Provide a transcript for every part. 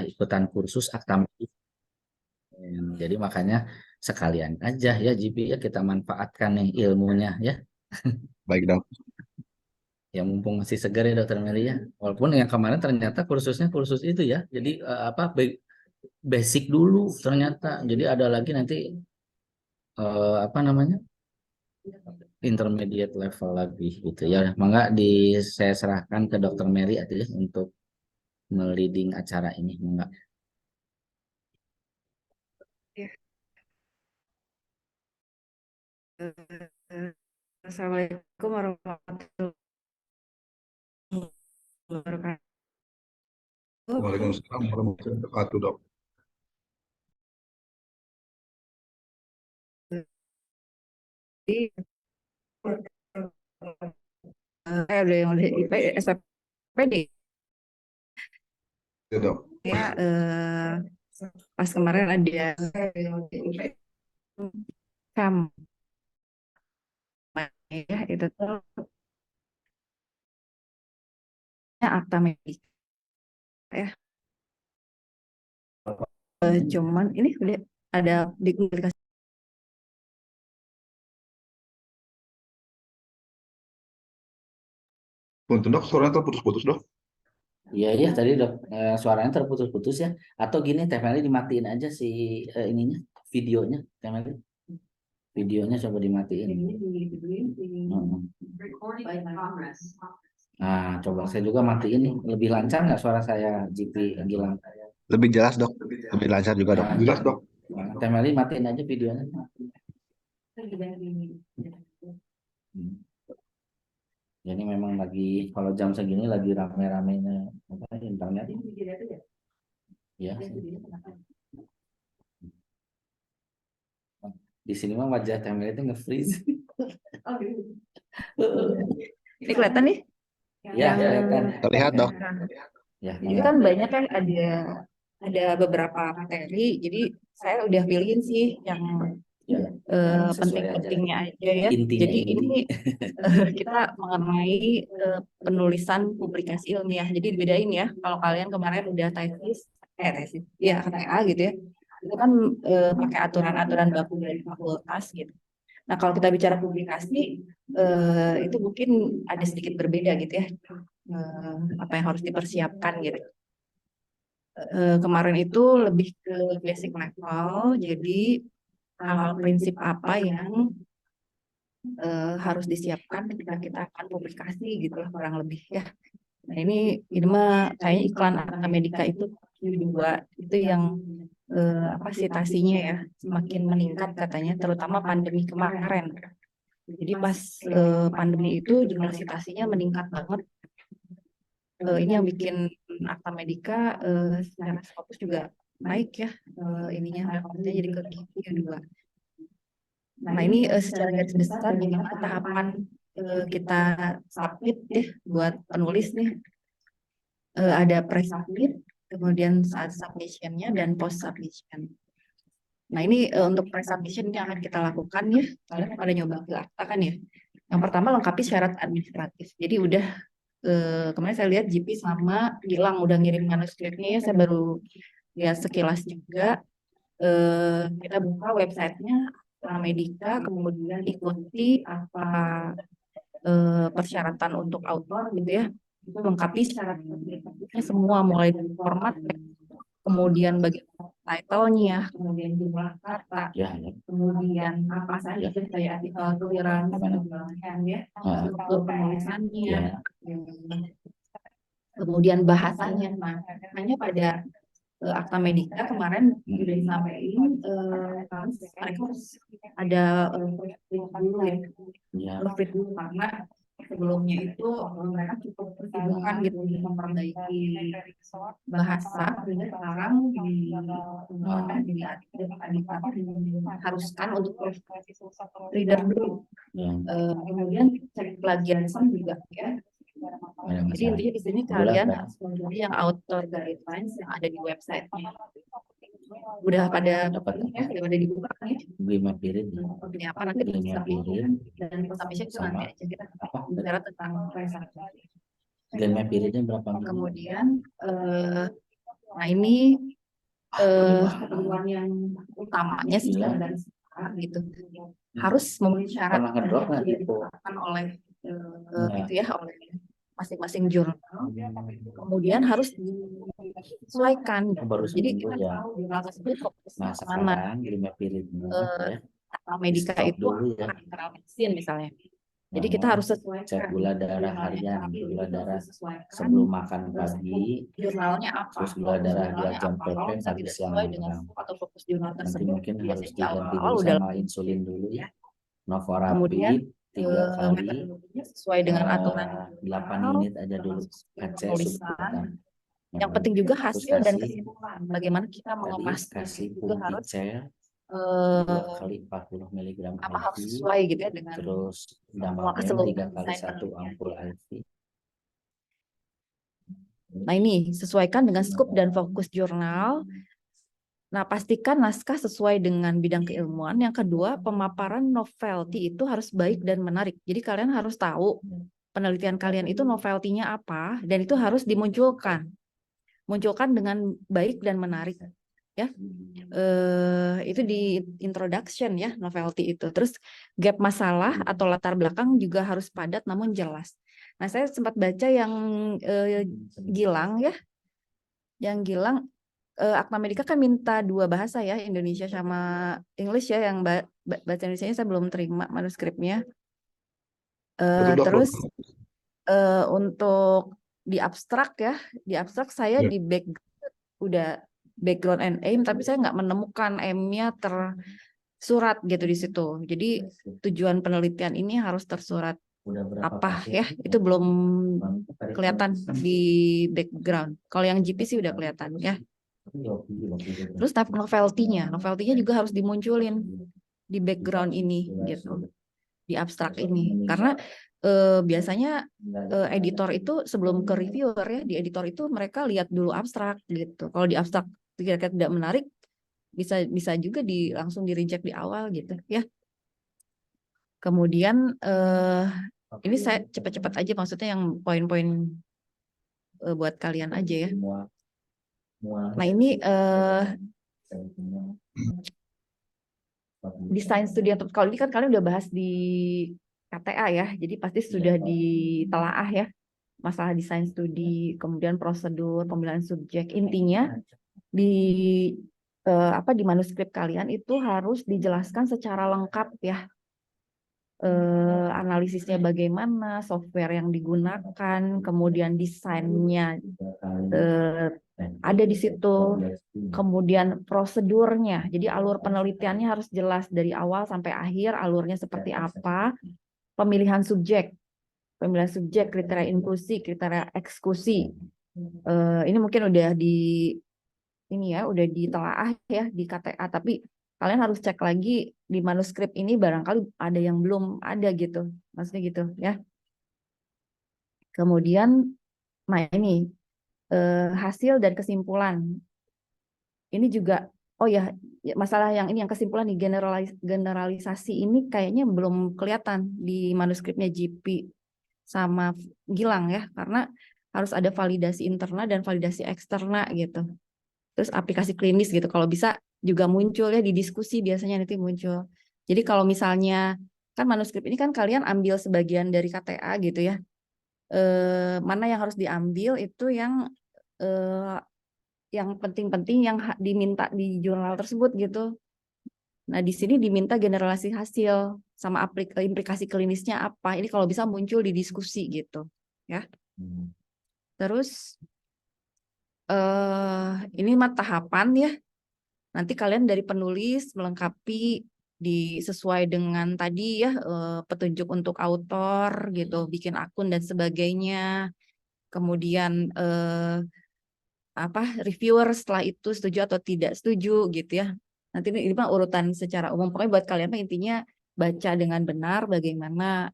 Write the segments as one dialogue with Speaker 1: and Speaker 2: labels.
Speaker 1: ikutan kursus akta medik. Jadi makanya sekalian aja ya GP ya kita manfaatkan nih ilmunya ya.
Speaker 2: Baik dok.
Speaker 1: Ya mumpung masih segar ya Dokter Meli ya. Walaupun yang kemarin ternyata kursusnya kursus itu ya. Jadi basic dulu ternyata. Jadi ada lagi nanti apa namanya? Intermediate level lagi gitu ya. Mangga saya serahkan ke Dokter Mary ya untuk meliding acara ini. Mangga.
Speaker 3: Ya. Assalamualaikum warahmatullahi wabarakatuh.
Speaker 2: Waalaikumsalam warahmatullahi wabarakatuh dok.
Speaker 3: Jadi, saya udah yang udah IP, SPPD
Speaker 2: Ya dok.
Speaker 3: ya, pas kemarin ada kam ya itu tuh akta medik ya. Cuman ini udah ada di publikasi.
Speaker 2: Punten dok, suaranya terputus-putus dok.
Speaker 1: Iya iya tadi dok suaranya terputus-putus ya. Atau gini Teh Meli dimatiin aja si ininya videonya Teh Meli. Videonya coba dimatiin. Nah coba saya juga matiin nih. Lebih lancar nggak suara saya GP Gilang?
Speaker 2: Lebih jelas dok. Lebih lancar juga dok.
Speaker 1: Nah,
Speaker 2: Jelas dok.
Speaker 1: Teh Meli matiin aja videonya. Jadi memang lagi kalau jam segini lagi rame-ramenya apa internet ya. Di sini mah wajah Teh Meli itu nge-freeze.
Speaker 3: Ini kelihatan nih
Speaker 1: Ya, kelihatan.
Speaker 2: Terlihat dok.
Speaker 1: Ya,
Speaker 3: ini kan banyak kan ada beberapa materi, jadi saya udah pilihin sih yang
Speaker 1: ya,
Speaker 3: penting-pentingnya aja ya.
Speaker 1: Intinya
Speaker 3: Jadi ini kita mengenai penulisan publikasi ilmiah. Jadi dibedain ya. Kalau kalian kemarin udah tesis, ya KTA gitu ya. Itu kan pakai aturan-aturan baku dari fakultas gitu. Nah kalau kita bicara publikasi, itu mungkin ada sedikit berbeda gitu ya. Apa yang harus dipersiapkan gitu. Kemarin itu lebih ke basic level, jadi hal-hal prinsip apa yang harus disiapkan ketika kita akan publikasi gitu lah kurang lebih ya. Nah ini mah kayaknya iklan Akta Medika itu Q2 itu yang apa citasinya ya semakin meningkat katanya, terutama pandemi kemarin. Jadi pas pandemi itu jumlah citasinya meningkat banget. Ini yang bikin Akta Medika secara fokus juga naik ya, ininya rekomendasinya jadi ke Q2. Nah ini secara garis besar gimana tahapan kita submit ya buat penulis nih. Ada pre-submit, kemudian saat submissionnya dan post-submission. Nah ini untuk pre-submission yang akan kita lakukan ya, kalian pada nyoba ke akta kan ya. Yang pertama lengkapi syarat administratif. Jadi udah kemarin saya lihat GP sama Gilang udah ngirim manuskripnya ya, saya baru lihat sekilas juga. Kita buka websitenya Medika, kemudian ikuti apa persyaratan untuk autor gitu ya, itu lengkapi syarat administratifnya semua mulai dari format, kemudian bagaimana title-nya, kemudian jumlah kata,
Speaker 1: ya.
Speaker 3: kemudian apa saja kayak toleransi ya, struktur penulisannya, kemudian bahasanya. Nah, hanya pada Akta Medika kemarin sudah disampaikan mereka harus ada proofread dulu ya, proofread dulu karena sebelumnya itu mereka cukup bersibukkan gitu memperbaiki bahasa, sehingga sekarang haruskan untuk reader dulu. Kemudian cek plagiarisme juga ya. Jadi intinya di sini kalian harus mengikuti yang author guidelines yang ada di website-nya. Udah pada dapat ya, udah pada dibuka ya.
Speaker 1: Lima piring.
Speaker 3: Ini apa nanti bisa
Speaker 1: piring
Speaker 3: dan submission itu nanti aja kita bicara tentang research.
Speaker 1: Lima piringnya berapa?
Speaker 3: Kemudian Nah ini ketentuan yang utamanya sih dan gitu harus memenuhi syarat
Speaker 1: Pernah ngedrop nggak
Speaker 3: yang
Speaker 1: gitu?
Speaker 3: ditetapkan oleh
Speaker 1: Nggak.
Speaker 3: itu ya oleh masing-masing jurnal. Kemudian harus disesuaikan.
Speaker 1: Baru
Speaker 3: Jadi
Speaker 1: seminggu
Speaker 3: kita
Speaker 1: ya.
Speaker 3: tahu jurnal tersebut fokusnya
Speaker 1: Nah
Speaker 3: kemana.
Speaker 1: sekarang Lima Piringnya ya.
Speaker 3: Medika
Speaker 1: Stop
Speaker 3: itu
Speaker 1: dulu ya.
Speaker 3: internal medicine misalnya. Jadi
Speaker 1: Nah,
Speaker 3: kita harus sesuaikan.
Speaker 1: cek gula darah harian, gula darah
Speaker 3: Sesuaikan.
Speaker 1: sebelum makan pagi,
Speaker 3: Jurnalnya apa?
Speaker 1: terus gula darah 2
Speaker 3: Jurnalnya
Speaker 1: jam
Speaker 3: apa?
Speaker 1: PP,
Speaker 3: Kalau misalnya
Speaker 1: pagi,
Speaker 3: tidak
Speaker 1: siang,
Speaker 3: sesuai dengan
Speaker 1: malam.
Speaker 3: atau fokus jurnal
Speaker 1: Nanti
Speaker 3: tersebut,
Speaker 1: mungkin harus
Speaker 3: biasanya di
Speaker 1: diganti
Speaker 3: awal-awal
Speaker 1: dulu
Speaker 3: udah
Speaker 1: sama insulin dulu ya.
Speaker 3: kemudian
Speaker 1: Novorapid 3 kali,
Speaker 3: metodologinya sesuai dengan aturan
Speaker 1: 8
Speaker 3: jurnal,
Speaker 1: unit aja dulu. PC
Speaker 3: penulisan.
Speaker 1: Nah,
Speaker 3: Yang penting juga
Speaker 1: terus
Speaker 3: hasil dan
Speaker 1: kasih
Speaker 3: kesimpulan. Bagaimana kita
Speaker 1: tadi
Speaker 3: mengemasnya
Speaker 1: kasih
Speaker 3: itu harus
Speaker 1: Pumpicer 2
Speaker 3: eh,
Speaker 1: kali 40 mg
Speaker 3: apa harus
Speaker 1: IV,
Speaker 3: sesuai gitu ya dengan
Speaker 1: terus
Speaker 3: semua
Speaker 1: Damavend 3
Speaker 3: keseluruhan
Speaker 1: kali
Speaker 3: desain
Speaker 1: 1
Speaker 3: penelitian.
Speaker 1: ampul IV.
Speaker 3: Nah ini sesuaikan dengan scope dan fokus jurnal. Nah pastikan naskah sesuai dengan bidang keilmuan. Yang kedua, pemaparan novelty itu harus baik dan menarik. Jadi kalian harus tahu penelitian kalian itu novelty-nya apa dan itu harus dimunculkan. Munculkan dengan baik dan menarik. Ya, itu di introduction ya novelty itu. Terus gap masalah atau latar belakang juga harus padat namun jelas. Nah saya sempat baca yang Gilang ya, yang Gilang Akta Medika kan minta 2 bahasa ya, Indonesia sama English ya, yang bahasa Indonesia saya belum terima manuskripnya.
Speaker 2: Betul dok.
Speaker 3: Terus untuk di abstrak ya, di abstrak saya di udah background and aim, tapi saya nggak menemukan aim-nya tersurat gitu di situ. Jadi tujuan penelitian ini harus tersurat apa ya, itu belum kelihatan di background. Kalau yang GP sih udah kelihatan ya. Terus novelty-nya juga harus dimunculin di background ini gitu, di abstrak ini. Karena biasanya editor itu sebelum ke reviewer ya, di editor itu mereka lihat dulu abstrak gitu. Kalau di abstrak kira-kira tidak menarik, bisa juga langsung di reject di awal gitu ya. Kemudian ini saya cepat-cepat aja, maksudnya yang poin-poin buat kalian aja ya. Nah ini desain studi untuk kalau ini kan kalian udah bahas di KTA ya, jadi pasti sudah ditelaah ya masalah desain studi, kemudian prosedur pemilihan subjek. Intinya di di manuskrip kalian itu harus dijelaskan secara lengkap ya, analisisnya bagaimana, software yang digunakan, kemudian desainnya ada di situ, kemudian prosedurnya, jadi alur penelitiannya harus jelas dari awal sampai akhir, alurnya seperti apa, pemilihan subjek, kriteria inklusi, kriteria eksekusi. Ini mungkin udah udah ditelaah ya di KTA, tapi kalian harus cek lagi di manuskrip ini barangkali ada yang belum ada gitu, maksudnya gitu ya. Kemudian, nah ini hasil dan kesimpulan. Ini juga, oh ya, masalah yang ini yang kesimpulan di generalisasi ini kayaknya belum kelihatan di manuskripnya GP sama Gilang ya, karena harus ada validasi internal dan validasi eksternal gitu. Terus aplikasi klinis gitu, kalau bisa juga muncul ya di diskusi, biasanya nanti muncul. Jadi kalau misalnya kan manuskrip ini kan kalian ambil sebagian dari KTA gitu ya, mana yang harus diambil itu yang penting-penting yang diminta di jurnal tersebut gitu. Nah di sini diminta generalisasi hasil sama implikasi klinisnya apa. Ini kalau bisa muncul di diskusi gitu ya. Terus ini mah tahapan ya. Nanti kalian dari penulis melengkapi sesuai dengan tadi ya, petunjuk untuk autor gitu, bikin akun dan sebagainya. Kemudian reviewer setelah itu setuju atau tidak setuju gitu ya. Nanti ini mah urutan secara umum. Pokoknya buat kalian mah intinya baca dengan benar bagaimana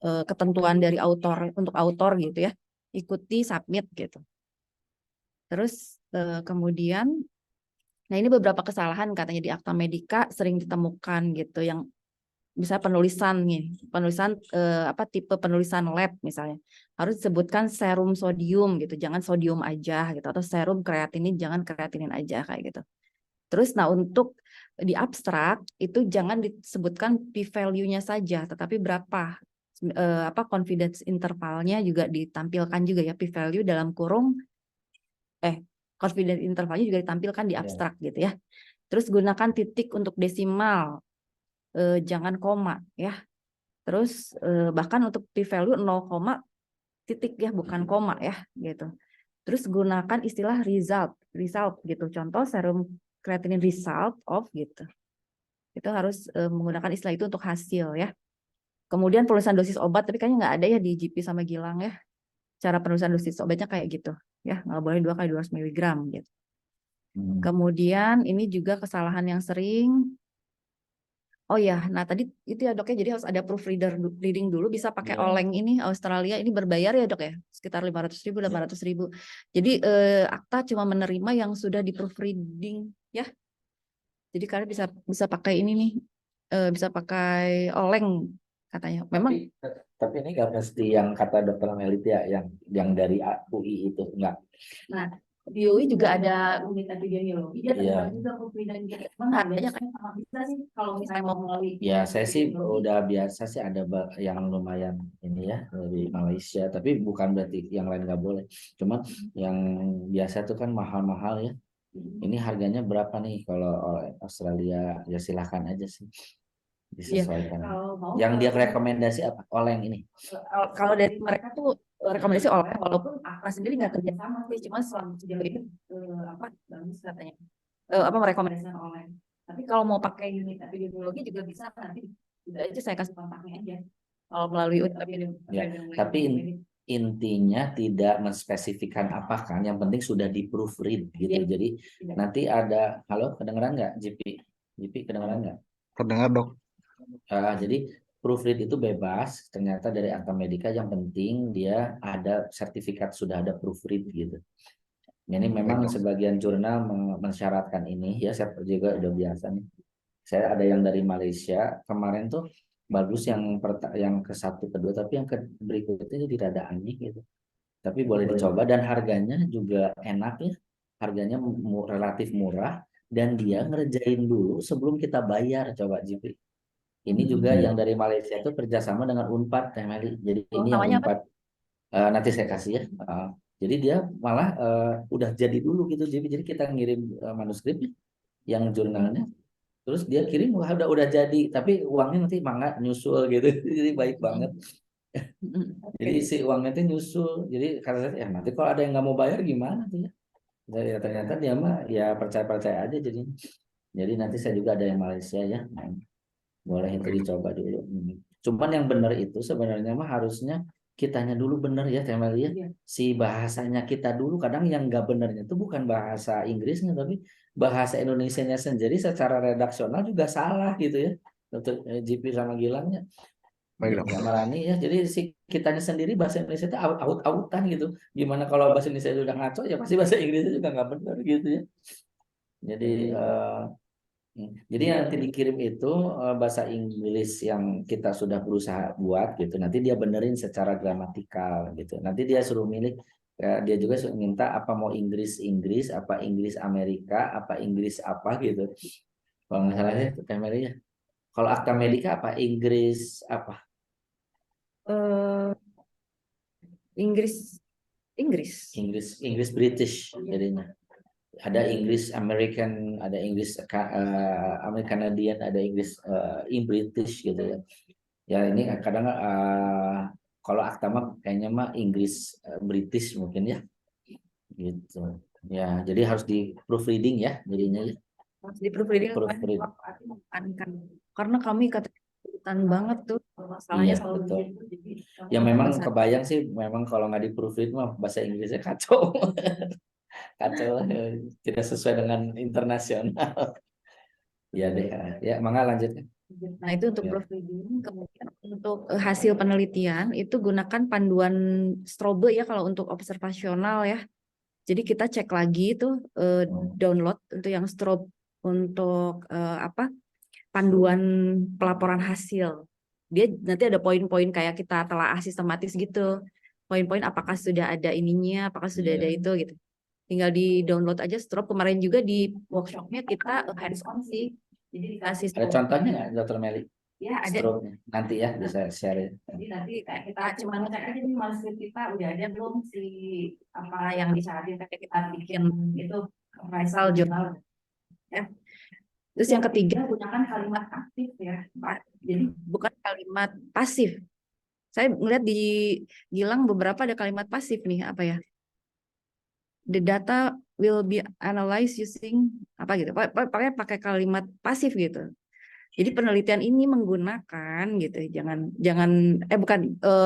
Speaker 3: ketentuan dari autor untuk autor gitu ya. Ikuti, submit gitu. Terus kemudian, nah ini beberapa kesalahan katanya di Akta Medika sering ditemukan gitu, yang bisa penulisan nih, penulisan apa tipe penulisan lab misalnya harus disebutkan serum sodium gitu, jangan sodium aja gitu, atau serum kreatinin jangan kreatinin aja kayak gitu. Terus nah untuk di abstrak itu jangan disebutkan p-value-nya saja, tetapi berapa apa confidence intervalnya juga ditampilkan juga ya, p-value dalam kurung confidence intervalnya juga ditampilkan di
Speaker 1: Ya.
Speaker 3: abstrak gitu ya. Terus gunakan titik untuk desimal, jangan koma ya. Terus bahkan untuk p-value 0, titik ya, bukan koma ya gitu. Terus gunakan istilah result gitu. Contoh serum creatinine result of gitu. Itu harus menggunakan istilah itu untuk hasil ya. Kemudian penulisan dosis obat, tapi kayaknya nggak ada ya di GP sama Gilang ya. Cara penulisan dosis obatnya kayak gitu ya, nggak boleh 2 kali 200 mg gitu. Kemudian ini juga kesalahan yang sering. Oh ya, nah tadi itu ya dok ya, jadi harus ada reading dulu, bisa pakai
Speaker 1: Ya.
Speaker 3: oleng ini Australia, ini berbayar ya dok ya, sekitar 500.000, 800.000. Jadi akta cuma menerima yang sudah di proofreading ya. Jadi kalian bisa pakai ini nih, bisa pakai oleng katanya. Memang.
Speaker 1: Tapi ini nggak mesti yang kata dokter Melit ya, yang dari UI itu nggak.
Speaker 3: Nah, di UI juga ada unit epidemiologi,
Speaker 1: Iya.
Speaker 3: ada juga proofreading. Emang harganya kayak sama bisa sih kalau misalnya mau melalui.
Speaker 1: Ya saya sih udah biasa sih ada yang lumayan ini ya dari Malaysia, tapi bukan berarti yang lain nggak boleh. Cuma yang biasa tuh kan mahal-mahal ya. Ini harganya berapa nih kalau Australia, ya silahkan aja sih disesuaikan.
Speaker 3: Kalau mau,
Speaker 1: Yang dia rekomendasi apa? Oleng ini.
Speaker 3: kalau dari mereka tuh rekomendasi oleh, walaupun akta sendiri nggak kerja sama sih, cuma selama sejauh ini apa bagus katanya, apa merekomendasikan oleh. Tapi kalau mau pakai unit epidemiologi juga bisa, nanti udah aja saya kasih kontaknya aja. Kalau melalui unit epidemiologi.
Speaker 1: Ya, tapi intinya tidak menspesifikkan apa kan, yang penting sudah di proofread gitu.
Speaker 3: Iya.
Speaker 1: Jadi nanti ada, halo kedengeran nggak JP? JP kedengeran nggak?
Speaker 2: Terdengar dok.
Speaker 1: Jadi proofread itu bebas, ternyata dari akta medika yang penting dia ada sertifikat sudah ada proofread gitu. Ini memang sebagian jurnal mensyaratkan ini ya, saya juga udah biasa nih. Saya ada yang dari Malaysia kemarin tuh bagus yang ke satu kedua, tapi yang ke berikutnya jadi rada aneh gitu. Tapi boleh dicoba dan harganya juga enak ya, harganya relatif murah dan dia ngerjain dulu sebelum kita bayar. Coba JP. Ini juga yang dari Malaysia itu kerjasama dengan Unpad, Teh Meli. Jadi ini yang
Speaker 3: namanya apa?
Speaker 1: Unpad nanti saya kasih ya. Jadi dia malah udah jadi dulu gitu. Jadi kita ngirim manuskripnya yang jurnalnya, terus dia kirim wah udah jadi, tapi uangnya nanti mangga nyusul gitu. Jadi baik banget. Jadi si uangnya itu nyusul. Jadi kata saya ya nanti kalau ada yang nggak mau bayar gimana tuh ya. Jadi ternyata dia mah ya percaya aja jadi. Jadi nanti saya juga ada yang Malaysia ya. Boleh itu dicoba dulu. Cuman yang benar itu sebenarnya mah harusnya kitanya dulu benar ya Temel ya. Si bahasanya kita dulu, kadang yang nggak benernya itu bukan bahasa Inggrisnya tapi bahasa Indonesianya sendiri secara redaksional juga salah gitu ya. Untuk GP sama Gilangnya.
Speaker 2: Baik dok.
Speaker 1: Ya Marani ya. Jadi si kitanya sendiri bahasa Indonesia itu out-outan gitu. Gimana kalau bahasa Indonesia sudah ngaco ya pasti bahasa Inggrisnya juga nggak benar gitu ya. Jadi jadi nanti dikirim itu bahasa Inggris yang kita sudah berusaha buat gitu. Nanti dia benerin secara gramatikal gitu. Nanti dia suruh milih, dia juga suruh minta apa mau Inggris, apa Inggris Amerika, apa Inggris apa gitu. Kalau nggak salah itu ya. Kalau akta medika apa Inggris apa?
Speaker 3: Inggris
Speaker 1: Inggris British jadinya. Ada Inggris American, ada Inggris Canadian, ada Inggris British gitu ya. Ya ini kadang kalau akta mah kayaknya mah Inggris British mungkin ya. Gitu. Ya, jadi harus di proofreading ya jadinya ya.
Speaker 3: di proofreading
Speaker 1: Proofread.
Speaker 3: karena kami kesulitan banget tuh masalahnya
Speaker 1: Iya,
Speaker 3: selalu
Speaker 1: betul.
Speaker 3: gitu. Jadi,
Speaker 1: Ya memang kebayang sih, memang kalau nggak di proofread mah bahasa Inggrisnya kacau. Kacau tidak sesuai dengan internasional. Ya deh, ya mangga lanjutkan.
Speaker 3: Nah itu untuk
Speaker 1: Ya.
Speaker 3: proofreading. Kemudian untuk hasil penelitian itu gunakan panduan Strobe ya kalau untuk observasional ya. Jadi kita cek lagi itu download untuk yang Strobe untuk apa panduan pelaporan hasil. Dia nanti ada poin-poin kayak kita telaah sistematis gitu. Poin-poin apakah sudah ada ininya, apakah sudah ada itu gitu. Tinggal di download aja Strop. Kemarin juga di workshopnya kita hands on sih. Jadi dikasih
Speaker 1: Ada contohnya nggak, Dokter Meli?
Speaker 3: Ya ada.
Speaker 1: Stroke-nya. Nanti ya bisa share.
Speaker 3: Jadi nanti kayak kita cuma ngecek aja nih manuskrip kita udah ada belum si apa yang disyaratkan kayak kita bikin itu appraisal jurnal. Ya. Terus yang ketiga gunakan kalimat aktif ya, Pak. Jadi bukan kalimat pasif. Saya melihat di Gilang beberapa ada kalimat pasif nih, apa ya? The data will be analyzed using apa gitu. Pakai kalimat pasif gitu. Jadi penelitian ini menggunakan gitu,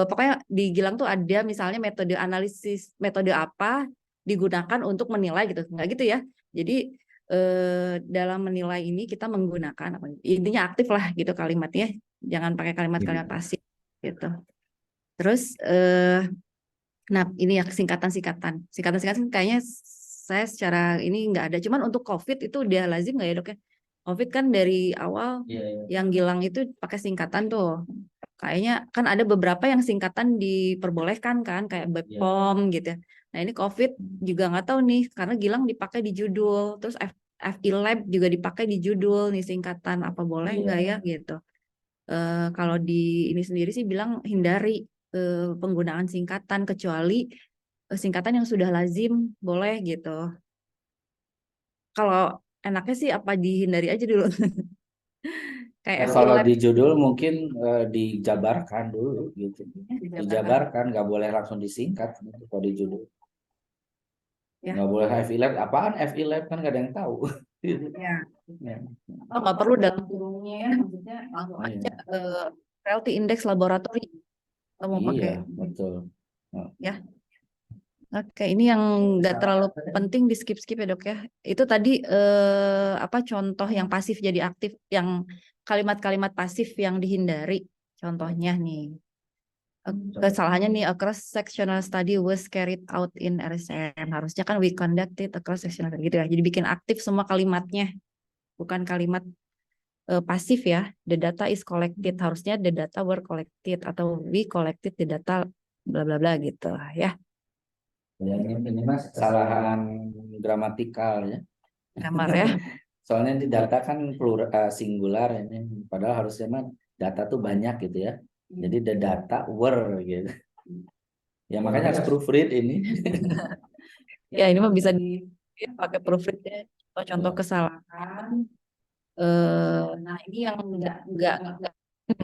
Speaker 3: pokoknya di Gilang tuh ada misalnya metode analisis, metode apa digunakan untuk menilai gitu, nggak gitu ya. Jadi dalam menilai ini kita menggunakan apa? Intinya aktif lah gitu kalimatnya, jangan pakai kalimat-kalimat pasif gitu. Terus nah ini ya singkatan-singkatan kayaknya saya secara ini nggak ada, cuman untuk COVID itu udah lazim nggak ya dok ya? COVID kan dari awal yang Gilang itu pakai singkatan tuh. Kayaknya kan ada beberapa yang singkatan diperbolehkan kan, kayak BPOM gitu. Nah ini COVID juga nggak tahu nih, karena Gilang dipakai di judul, terus FI Lab juga dipakai di judul nih singkatan, apa boleh nggak ya gitu. Kalau di ini sendiri sih bilang hindari penggunaan singkatan, kecuali singkatan yang sudah lazim boleh gitu. Kalau enaknya sih apa dihindari aja dulu. Kayak FI
Speaker 1: Kalau
Speaker 3: Lab
Speaker 1: di judul mungkin dijabarkan dulu gitu. Dijabarkan, nggak boleh langsung disingkat gitu, kalau di judul.
Speaker 3: Ya.
Speaker 1: Nggak boleh FI Lab. Apaan FI Lab kan nggak ada yang tahu.
Speaker 3: Ya.
Speaker 1: Ya.
Speaker 3: Oh, nggak perlu dalam kurungnya ya, maksudnya langsung aja Reality Index Laboratory. Kita mau pakai.
Speaker 1: Iya, betul.
Speaker 3: Ya. Oke, ini yang nggak terlalu penting di skip-skip ya dok ya. Itu tadi apa contoh yang pasif jadi aktif, yang kalimat-kalimat pasif yang dihindari. Contohnya nih, kesalahannya nih, a cross-sectional study was carried out in RSM. Harusnya kan we conducted a cross-sectional study gitu ya. Jadi bikin aktif semua kalimatnya, bukan kalimat pasif ya. The data is collected. Harusnya the data were collected atau we collected the data bla bla bla gitu ya.
Speaker 1: Ya, ini mas kesalahan gramatikal ya.
Speaker 3: Gambar ya.
Speaker 1: Soalnya di data kan plural, singular ini, padahal harusnya mah data tuh banyak gitu ya. Jadi the data were gitu. Ya makanya harus proofread ini.
Speaker 3: Ya ini mah bisa pakai proofread ya. Contoh kesalahan. Nah ini yang enggak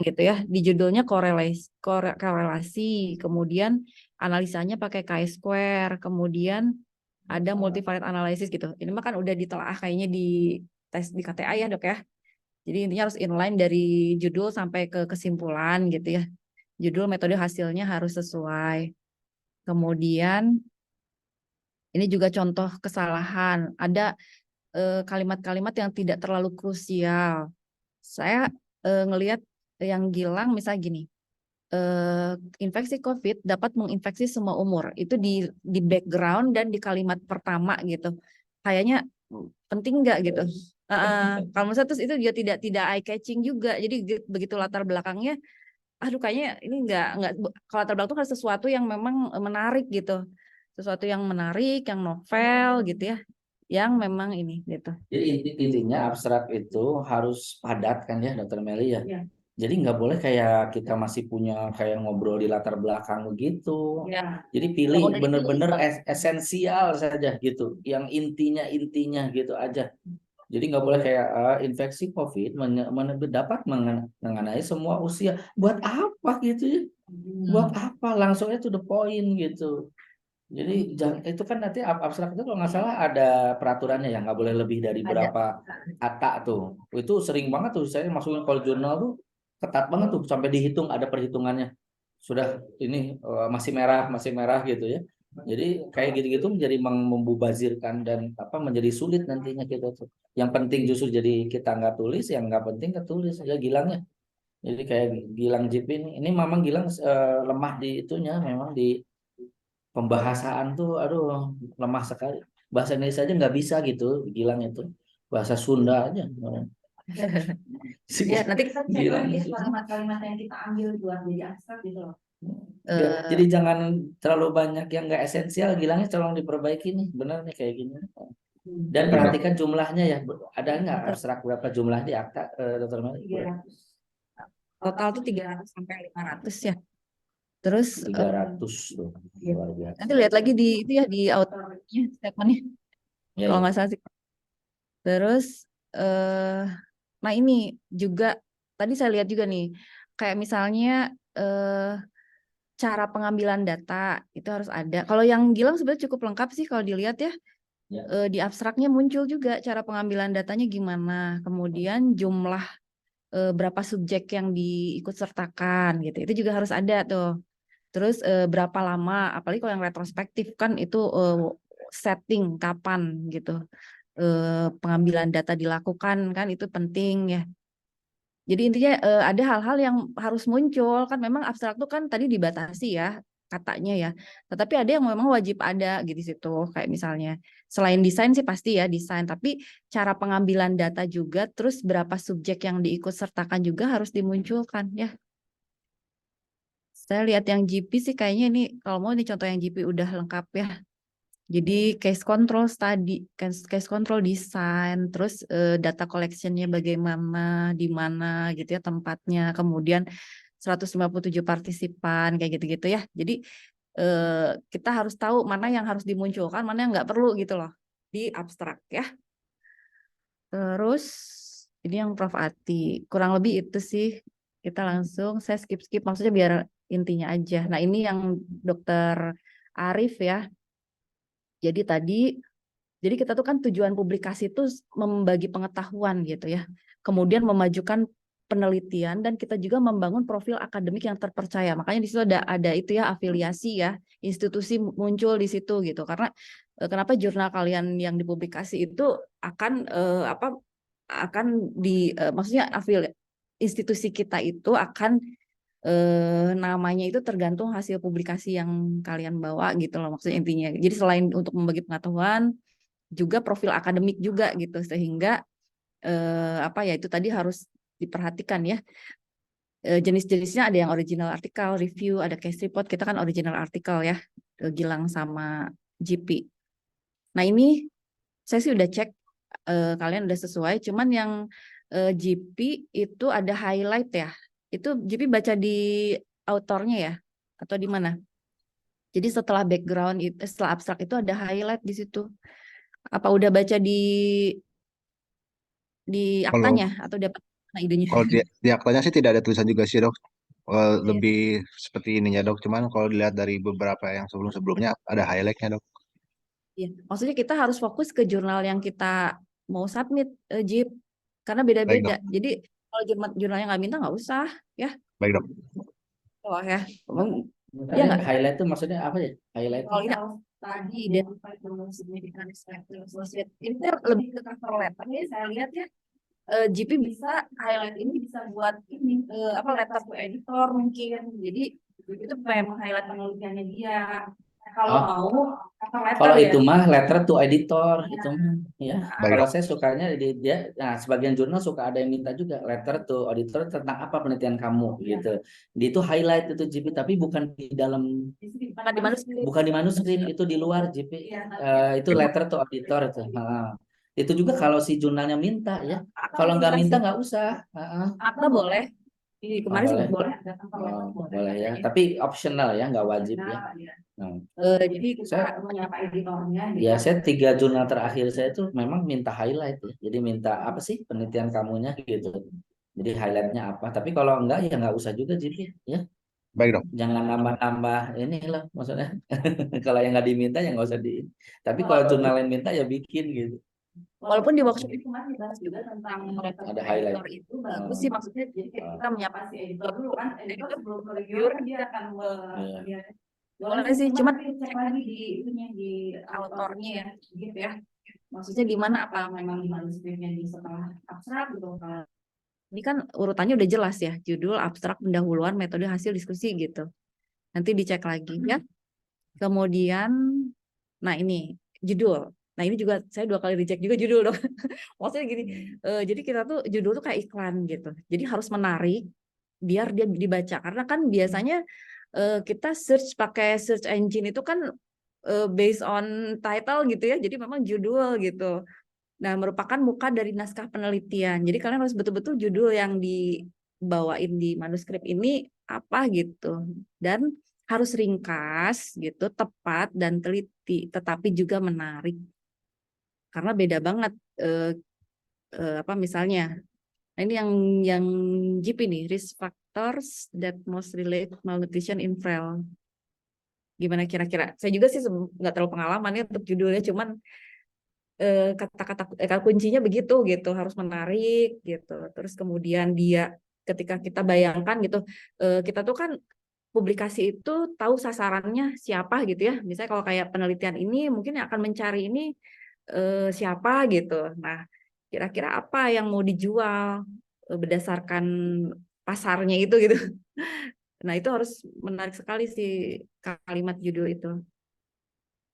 Speaker 3: gitu ya. Di judulnya korelasi, kemudian analisanya pakai chi-square, kemudian ada multivariate analysis gitu. Ini mah kan udah ditelaah kayaknya di tes di KTA ya dok ya. Jadi intinya harus inline dari judul sampai ke kesimpulan gitu ya. Judul, metode, hasilnya harus sesuai. Kemudian ini juga contoh kesalahan. Ada kalimat-kalimat yang tidak terlalu krusial. Saya ngelihat yang Gilang misalnya gini, infeksi COVID dapat menginfeksi semua umur. Itu di background dan di kalimat pertama gitu. Kayaknya penting nggak gitu? Kalau misalnya terus itu juga tidak eye catching juga. Jadi begitu latar belakangnya, aduh kayaknya ini nggak. Kalau latar belakang itu harus sesuatu yang memang menarik gitu, sesuatu yang menarik, yang novel gitu ya, yang memang ini gitu.
Speaker 1: Jadi intinya abstrak itu harus padat kan ya Dokter Meli ya.
Speaker 3: Ya.
Speaker 1: Jadi nggak boleh kayak kita masih punya kayak ngobrol di latar belakang begitu.
Speaker 3: Ya.
Speaker 1: Jadi pilih bener-bener esensial saja gitu, yang intinya gitu aja. Jadi nggak boleh kayak infeksi COVID dapat mengenai semua usia. Buat apa gitu ya? Buat apa? Langsungnya to the point gitu. Jadi itu kan nanti abstrak itu kalau nggak salah ada peraturannya ya, nggak boleh lebih dari berapa kata tuh. Itu sering banget tuh saya masukin kalau jurnal tuh ketat banget tuh sampai dihitung ada perhitungannya. Sudah ini masih merah gitu ya. Jadi kayak gitu-gitu menjadi membubazirkan dan apa menjadi sulit nantinya kita tuh. Yang penting justru jadi kita nggak tulis, yang nggak penting ketulis ya Gilangnya. Jadi kayak Gilang JP ini memang Gilang lemah di itunya, memang di pembahasaan tuh aduh lemah sekali. Bahasa Indonesia aja nggak bisa gitu Gilang itu. Bahasa Sunda aja.
Speaker 3: Ya, nanti kita cek
Speaker 1: Gila.
Speaker 3: lagi kalimat-kalimat yang kita ambil buat jadi abstrak gitu loh.
Speaker 1: Jadi jangan terlalu banyak yang nggak esensial, Gilangnya tolong diperbaiki nih, benar nih kayak gini. Dan
Speaker 2: Benar.
Speaker 1: perhatikan jumlahnya ya, ada nggak abstrak berapa jumlah di akta, Dokter Meli?
Speaker 3: 300. Total tuh 300 sampai 500 ya. Terus
Speaker 1: 300 tuh,
Speaker 3: iya.
Speaker 1: luar biasa.
Speaker 3: Nanti lihat lagi di itu ya di autornya statementnya
Speaker 1: Ya,
Speaker 3: kalau
Speaker 1: ya.
Speaker 3: nggak salah sih. Terus nah ini juga tadi saya lihat juga nih kayak misalnya cara pengambilan data itu harus ada. Kalau yang Gilang sebenarnya cukup lengkap sih kalau dilihat ya.
Speaker 1: Ya.
Speaker 3: Di abstraknya muncul juga cara pengambilan datanya gimana, kemudian jumlah berapa subjek yang diikut sertakan gitu. Itu juga harus ada tuh. Terus berapa lama, apalagi kalau yang retrospektif kan itu setting kapan gitu pengambilan data dilakukan kan itu penting ya. Jadi intinya ada hal-hal yang harus muncul kan memang abstrak itu kan tadi dibatasi ya katanya ya. Tetapi ada yang memang wajib ada gitu di situ kayak misalnya selain desain sih pasti ya desain tapi cara pengambilan data juga terus berapa subjek yang diikut sertakan juga harus dimunculkan ya. Saya lihat yang GP sih kayaknya ini kalau mau ini contoh yang GP udah lengkap ya. Jadi case control study, case control design, terus data collectionnya bagaimana, di mana gitu ya tempatnya, kemudian 157 partisipan kayak gitu-gitu ya. Jadi kita harus tahu mana yang harus dimunculkan, mana yang nggak perlu gitu loh di abstrak ya. Terus ini yang Prof Ati, kurang lebih itu sih. Kita langsung saya skip maksudnya biar intinya aja. Nah ini yang Dokter Arif ya. Jadi tadi jadi kita tuh kan tujuan publikasi itu membagi pengetahuan gitu ya. Kemudian memajukan penelitian dan kita juga membangun profil akademik yang terpercaya. Makanya di situ ada itu ya afiliasi ya, institusi muncul di situ gitu. Karena kenapa jurnal kalian yang dipublikasi itu akan akan maksudnya institusi kita itu akan namanya itu tergantung hasil publikasi yang kalian bawa gitu loh maksudnya intinya. Jadi selain untuk membagi pengetahuan juga profil akademik juga gitu sehingga ya itu tadi harus diperhatikan ya jenis-jenisnya ada yang original artikel, review, ada case report, kita kan original artikel ya Gilang sama GP. Nah ini saya sih udah cek kalian udah sesuai, cuman yang GP itu ada highlight ya, itu GP baca di autornya ya atau di mana? Jadi setelah background setelah abstrak itu ada highlight di situ. Apa udah baca di
Speaker 2: Kalau
Speaker 3: aktanya atau dapat idenya?
Speaker 2: kalau di aktanya sih tidak ada tulisan juga sih dok. Lebih seperti ininya dok. Cuman kalau dilihat dari beberapa yang sebelum-sebelumnya ada highlightnya dok.
Speaker 3: Iya, maksudnya kita harus fokus ke jurnal yang kita mau submit, Jip, karena
Speaker 2: Baik
Speaker 3: beda-beda.
Speaker 2: dok,
Speaker 3: Jadi kalau jurnalnya nggak minta nggak usah, ya.
Speaker 2: baik dok.
Speaker 3: Oh ya, ya
Speaker 1: Tadi
Speaker 3: nggak.
Speaker 1: highlight itu maksudnya apa ya? Highlight.
Speaker 3: Kalau ini tadi identify the most significant factors associated. Ini lebih ke cover letter. Ini saya lihat ya, GP bisa highlight ini bisa buat ini letter to editor mungkin. Jadi itu memang highlight penelitiannya dia. Kalau
Speaker 1: Oh,
Speaker 3: mau cover letter
Speaker 1: kalau
Speaker 3: ya.
Speaker 1: itu mah letter to editor itu mah ya.
Speaker 2: Baik
Speaker 1: Kalau
Speaker 2: dok.
Speaker 1: saya sukanya dia, nah sebagian jurnal suka ada yang minta juga letter to editor tentang apa penelitian kamu gitu. Di itu highlight itu GP tapi bukan di dalam,
Speaker 3: Bukan di manuskrip.
Speaker 1: bukan di manuskrip, itu di luar GP. Itu
Speaker 2: Baik dok.
Speaker 1: letter to editor itu. Itu juga kalau si jurnalnya minta ya. Kalau nggak minta nggak usah.
Speaker 3: Atau boleh. Di kemarin
Speaker 1: Boleh.
Speaker 3: boleh.
Speaker 1: Boleh ya. Tapi optional ya, nggak wajib ya. Nah,
Speaker 3: Jadi kita menyapa editornya.
Speaker 1: ya saya 3 jurnal terakhir saya tuh memang minta highlight ya. Jadi minta apa sih penelitian kamunya gitu. Jadi highlightnya apa. Tapi kalau enggak ya nggak usah juga GP ya.
Speaker 2: Baik dok.
Speaker 1: Jangan nambah-nambah inilah maksudnya. Kalau yang nggak diminta ya nggak usah di. Tapi kalau jurnal yang minta ya bikin gitu.
Speaker 3: Walaupun di workshop itu kemarin dibahas juga tentang
Speaker 1: Ada highlight.
Speaker 3: editor itu bagus sih maksudnya jadi kita menyapa si editor dulu kan editor sebelum reviewer dia akan boleh sih cuma cek lagi di itunya di autornya ya gitu ya maksudnya gimana apa memang di manuskripnya di setelah abstrak gitu ini kan urutannya udah jelas ya judul abstrak pendahuluan metode hasil diskusi gitu nanti dicek lagi ya kemudian nah ini judul. Nah ini juga saya 2 kali reject juga judul dong. Maksudnya gini, jadi kita tuh judul tuh kayak iklan gitu. Jadi harus menarik biar dia dibaca. Karena kan biasanya kita search pakai search engine itu kan based on title gitu ya. Jadi memang judul gitu. Nah, merupakan muka dari naskah penelitian. Jadi kalian harus betul-betul judul yang dibawain di manuskrip ini apa gitu. Dan harus ringkas gitu, tepat dan teliti, tetapi juga menarik. Karena beda banget apa misalnya. Nah, ini yang JIP ini, risk factors that most relate malnutrition in frail. Gimana kira-kira? Saya juga sih nggak terlalu pengalaman ya untuk judulnya, cuman kata kuncinya begitu gitu, harus menarik gitu. Terus kemudian dia ketika kita bayangkan gitu, kita tuh kan publikasi itu tahu sasarannya siapa gitu ya. Misalnya kalau kayak penelitian ini mungkin yang akan mencari ini siapa gitu. Nah, kira-kira apa yang mau dijual berdasarkan pasarnya itu gitu. Nah, itu harus menarik sekali sih kalimat judul itu.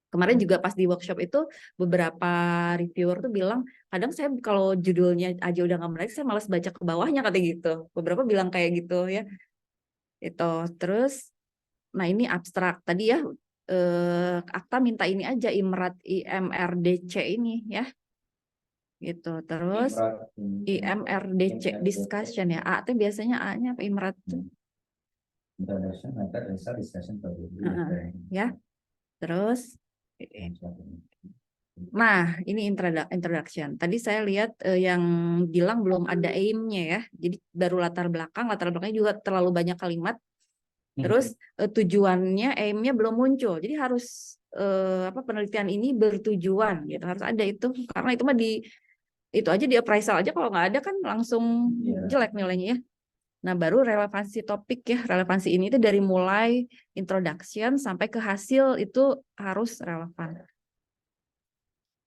Speaker 3: Kemarin juga pas di workshop itu beberapa reviewer tuh bilang, kadang saya kalau judulnya aja udah nggak menarik, saya malas baca ke bawahnya katanya gitu. Beberapa bilang kayak gitu ya. Itu terus, nah ini abstrak tadi ya. Akta minta ini aja IMRDC ini ya, gitu. Terus IMRDC discussion ya. A itu biasanya A-nya apa IMRAD tuh? Ya. Terus. Nah, ini introduction. Tadi saya lihat yang bilang belum ada aim-nya ya. Jadi baru latar belakangnya juga terlalu banyak kalimat. Terus tujuannya, aim-nya belum muncul. Jadi harus apa penelitian ini bertujuan gitu. Harus ada itu karena itu mah itu aja di appraisal aja kalau nggak ada kan langsung jelek nilainya ya. Nah, baru relevansi topik ya. Relevansi ini itu dari mulai introduction sampai ke hasil itu harus relevan.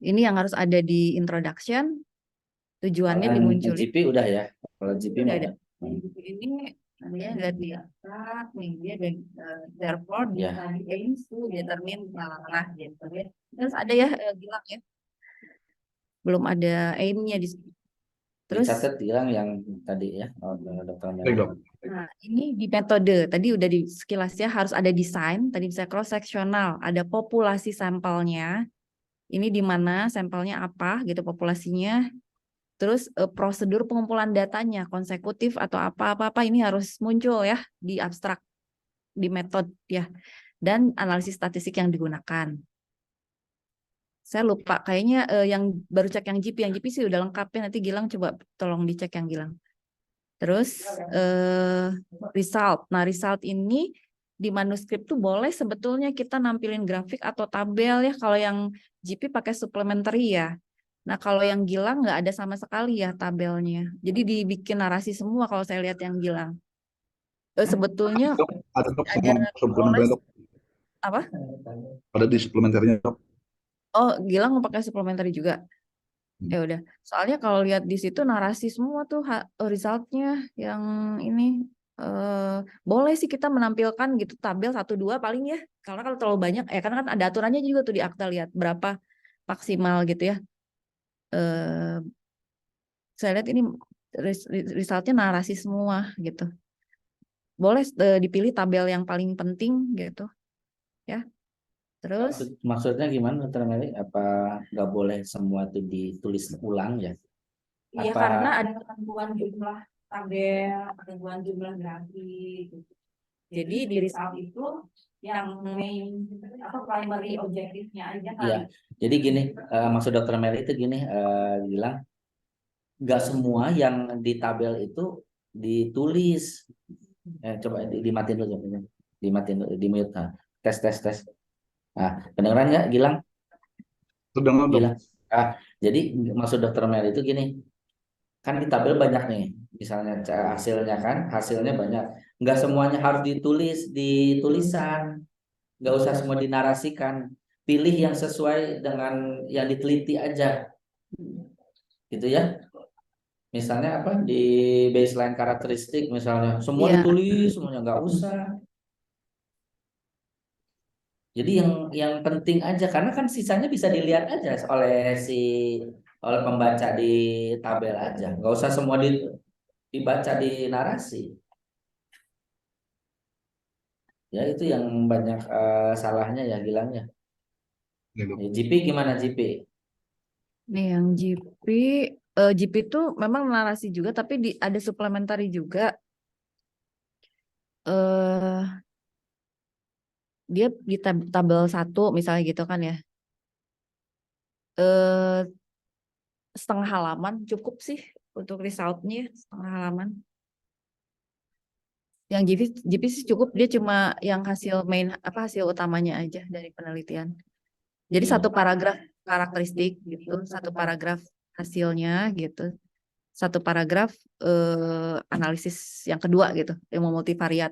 Speaker 3: Ini yang harus ada di introduction, tujuannya dimunculin.
Speaker 1: GP udah ya. Kalau GP
Speaker 3: Udah
Speaker 1: ada.
Speaker 3: Ini dia nggak diangkat nih, dia therefore aims to determine lah gitu ya. Terus ada ya bilang ya, belum ada aim-nya di sini. Terus
Speaker 1: Dicatat yang tadi ya, dokter
Speaker 2: Baik, Dok.
Speaker 3: nah, ini di metode tadi udah di sekilas ya, harus ada desain, tadi bisa cross sectional, ada populasi sampelnya. Ini di mana sampelnya apa gitu populasinya. Terus prosedur pengumpulan datanya konsekutif atau apa-apa ini harus muncul ya di abstrak, di metode ya. Dan analisis statistik yang digunakan. Saya lupa kayaknya yang baru cek yang GP sih udah lengkap ya, nanti Gilang coba tolong dicek yang Gilang. Terus result. Nah, result ini di manuskrip tuh boleh sebetulnya kita nampilin grafik atau tabel ya, kalau yang GP pakai supplementary ya. Nah, kalau yang Gilang nggak ada sama sekali ya tabelnya. Jadi dibikin narasi semua kalau saya lihat yang Gilang. Sebetulnya
Speaker 2: Ada, Dok,
Speaker 3: ada
Speaker 2: suplementernya, Dok.
Speaker 3: apa?
Speaker 2: Ada di suplementernya, Dok.
Speaker 3: Oh, Gilang mau pakai supplementary juga. Ya udah. Soalnya kalau lihat di situ narasi semua tuh resultnya yang ini boleh sih kita menampilkan gitu tabel 1-2 paling ya. Karena kalau terlalu banyak karena kan ada aturannya juga tuh di akta, lihat berapa maksimal gitu ya. Saya lihat ini resultnya narasi semua gitu. Boleh dipilih tabel yang paling penting gitu ya. Terus
Speaker 1: maksudnya gimana dokter Meli? Apa nggak boleh semua itu ditulis ulang ya?
Speaker 3: iya,
Speaker 1: Apa
Speaker 3: karena ada ketentuan jumlah tabel, ketentuan jumlah grafik gitu. Jadi di result itu yang main atau primary objektifnya aja kali.
Speaker 1: ya? Jadi gini, maksud dokter Meli itu gini, bilang nggak semua yang di tabel itu ditulis. Coba dimatiin dulu, dimatiin dulu, di mute. Nah, tes. Nah, kedengeran nggak, Gilang?
Speaker 2: Terdengar, Dok.
Speaker 1: Gilang. Jadi maksud dokter Mel itu gini, kan di tabel banyak nih, misalnya hasilnya banyak, nggak semuanya harus ditulis di tulisan, nggak usah semua dinarasikan, pilih yang sesuai dengan yang diteliti aja, gitu ya. Misalnya apa di baseline karakteristik, misalnya semua
Speaker 3: Iya.
Speaker 1: ditulis, semuanya nggak usah. Jadi yang penting aja karena kan sisanya bisa dilihat aja oleh pembaca di tabel aja. Nggak usah semua dibaca di narasi. Ya itu yang banyak salahnya ya Gilang ya.
Speaker 2: Ya, Dok.
Speaker 1: GP gimana GP?
Speaker 3: Nih yang GP, GP itu memang narasi juga, tapi ada suplementari juga. eh Dia di tabel 1 misalnya gitu kan ya. eh Setengah halaman cukup sih untuk resultnya, setengah halaman. Yang GP sih cukup, dia cuma yang hasil hasil utamanya aja dari penelitian. Jadi satu
Speaker 1: Hmm.
Speaker 3: paragraf karakteristik gitu, satu paragraf hasilnya gitu, satu paragraf analisis yang kedua gitu, yang mau multivariat.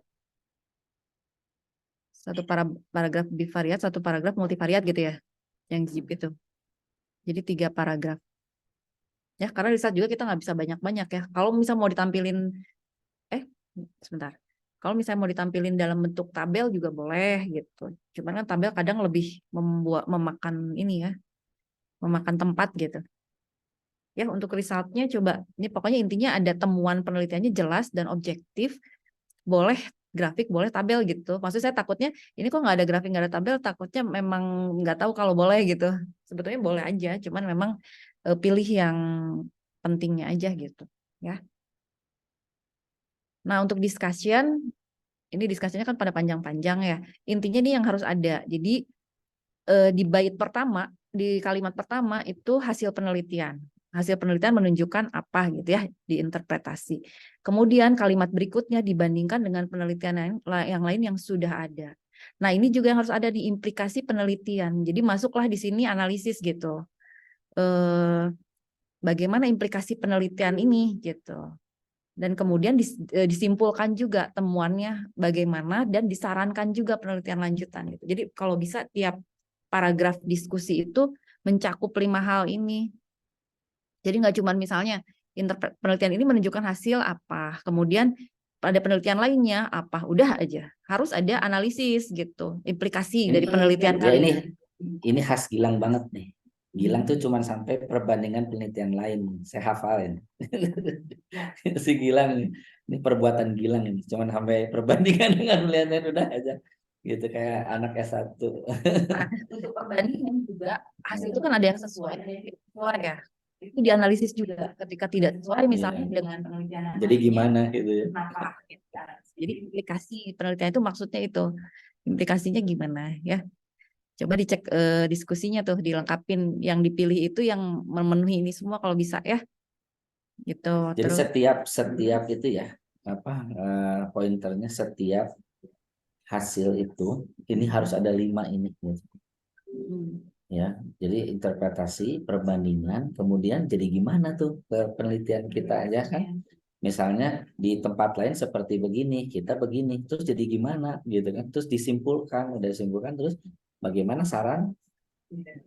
Speaker 3: Satu paragraf bivariat, satu paragraf multivariat gitu ya, yang GP itu. Jadi 3 paragraf. Ya, karena riset juga kita nggak bisa banyak-banyak ya. Kalau misal mau ditampilin, sebentar. Kalau misalnya mau ditampilin dalam bentuk tabel juga boleh gitu. Cuman kan tabel kadang lebih memakan ini ya, memakan tempat gitu. Ya, untuk resultnya coba, ini pokoknya intinya ada temuan penelitiannya jelas dan objektif, boleh grafik, boleh tabel gitu. Maksud saya takutnya, ini kok nggak ada grafik, nggak ada tabel, takutnya memang nggak tahu kalau boleh gitu. Sebetulnya boleh aja, cuman memang pilih yang pentingnya aja gitu. Ya. Nah, untuk discussion, ini diskusinya kan pada panjang-panjang ya. Intinya nih yang harus ada. Jadi di bait pertama, di kalimat pertama itu hasil penelitian. Hasil penelitian menunjukkan apa gitu ya, diinterpretasi. Kemudian kalimat berikutnya dibandingkan dengan penelitian yang lain yang sudah ada. Nah, ini juga yang harus ada di implikasi penelitian. Jadi masuklah di sini analisis gitu. Bagaimana implikasi penelitian ini gitu. Dan kemudian disimpulkan juga temuannya bagaimana dan disarankan juga penelitian lanjutan gitu. Jadi kalau bisa tiap paragraf diskusi itu mencakup 5 hal ini. Jadi nggak cuma misalnya penelitian ini menunjukkan hasil apa, kemudian pada penelitian lainnya apa, udah aja. Harus ada analisis gitu, implikasi dari penelitian
Speaker 1: Ya
Speaker 3: kalian.
Speaker 1: ini khas Gilang banget nih. Gilang tuh cuma sampai perbandingan penelitian lain. Saya hafalin. Si Gilang ini perbuatan Gilang ini. Cuma sampai perbandingan dengan penelitian udah aja. Gitu kayak anak S1.
Speaker 3: Nah, untuk perbandingan juga hasil itu kan ada yang sesuai, ada yang tidak sesuai ya. Itu dianalisis juga ketika tidak sesuai misalnya
Speaker 1: Iya.
Speaker 3: dengan penelitian yang
Speaker 1: Jadi
Speaker 3: lainnya,
Speaker 1: gimana gitu ya.
Speaker 3: kenapa gitu. Jadi implikasi penelitian itu maksudnya itu. Implikasinya gimana ya? Coba dicek diskusinya tuh, dilengkapin yang dipilih itu yang memenuhi ini semua kalau bisa ya. Gitu.
Speaker 1: Jadi
Speaker 3: Terus
Speaker 1: setiap itu ya apa pointernya setiap hasil itu ini harus ada 5 ini gitu. Ya. Jadi interpretasi, perbandingan, kemudian jadi gimana tuh penelitian kita ya kan? Misalnya di tempat lain seperti begini, kita begini, terus jadi gimana gitu kan? Terus disimpulkan, udah disimpulkan terus bagaimana saran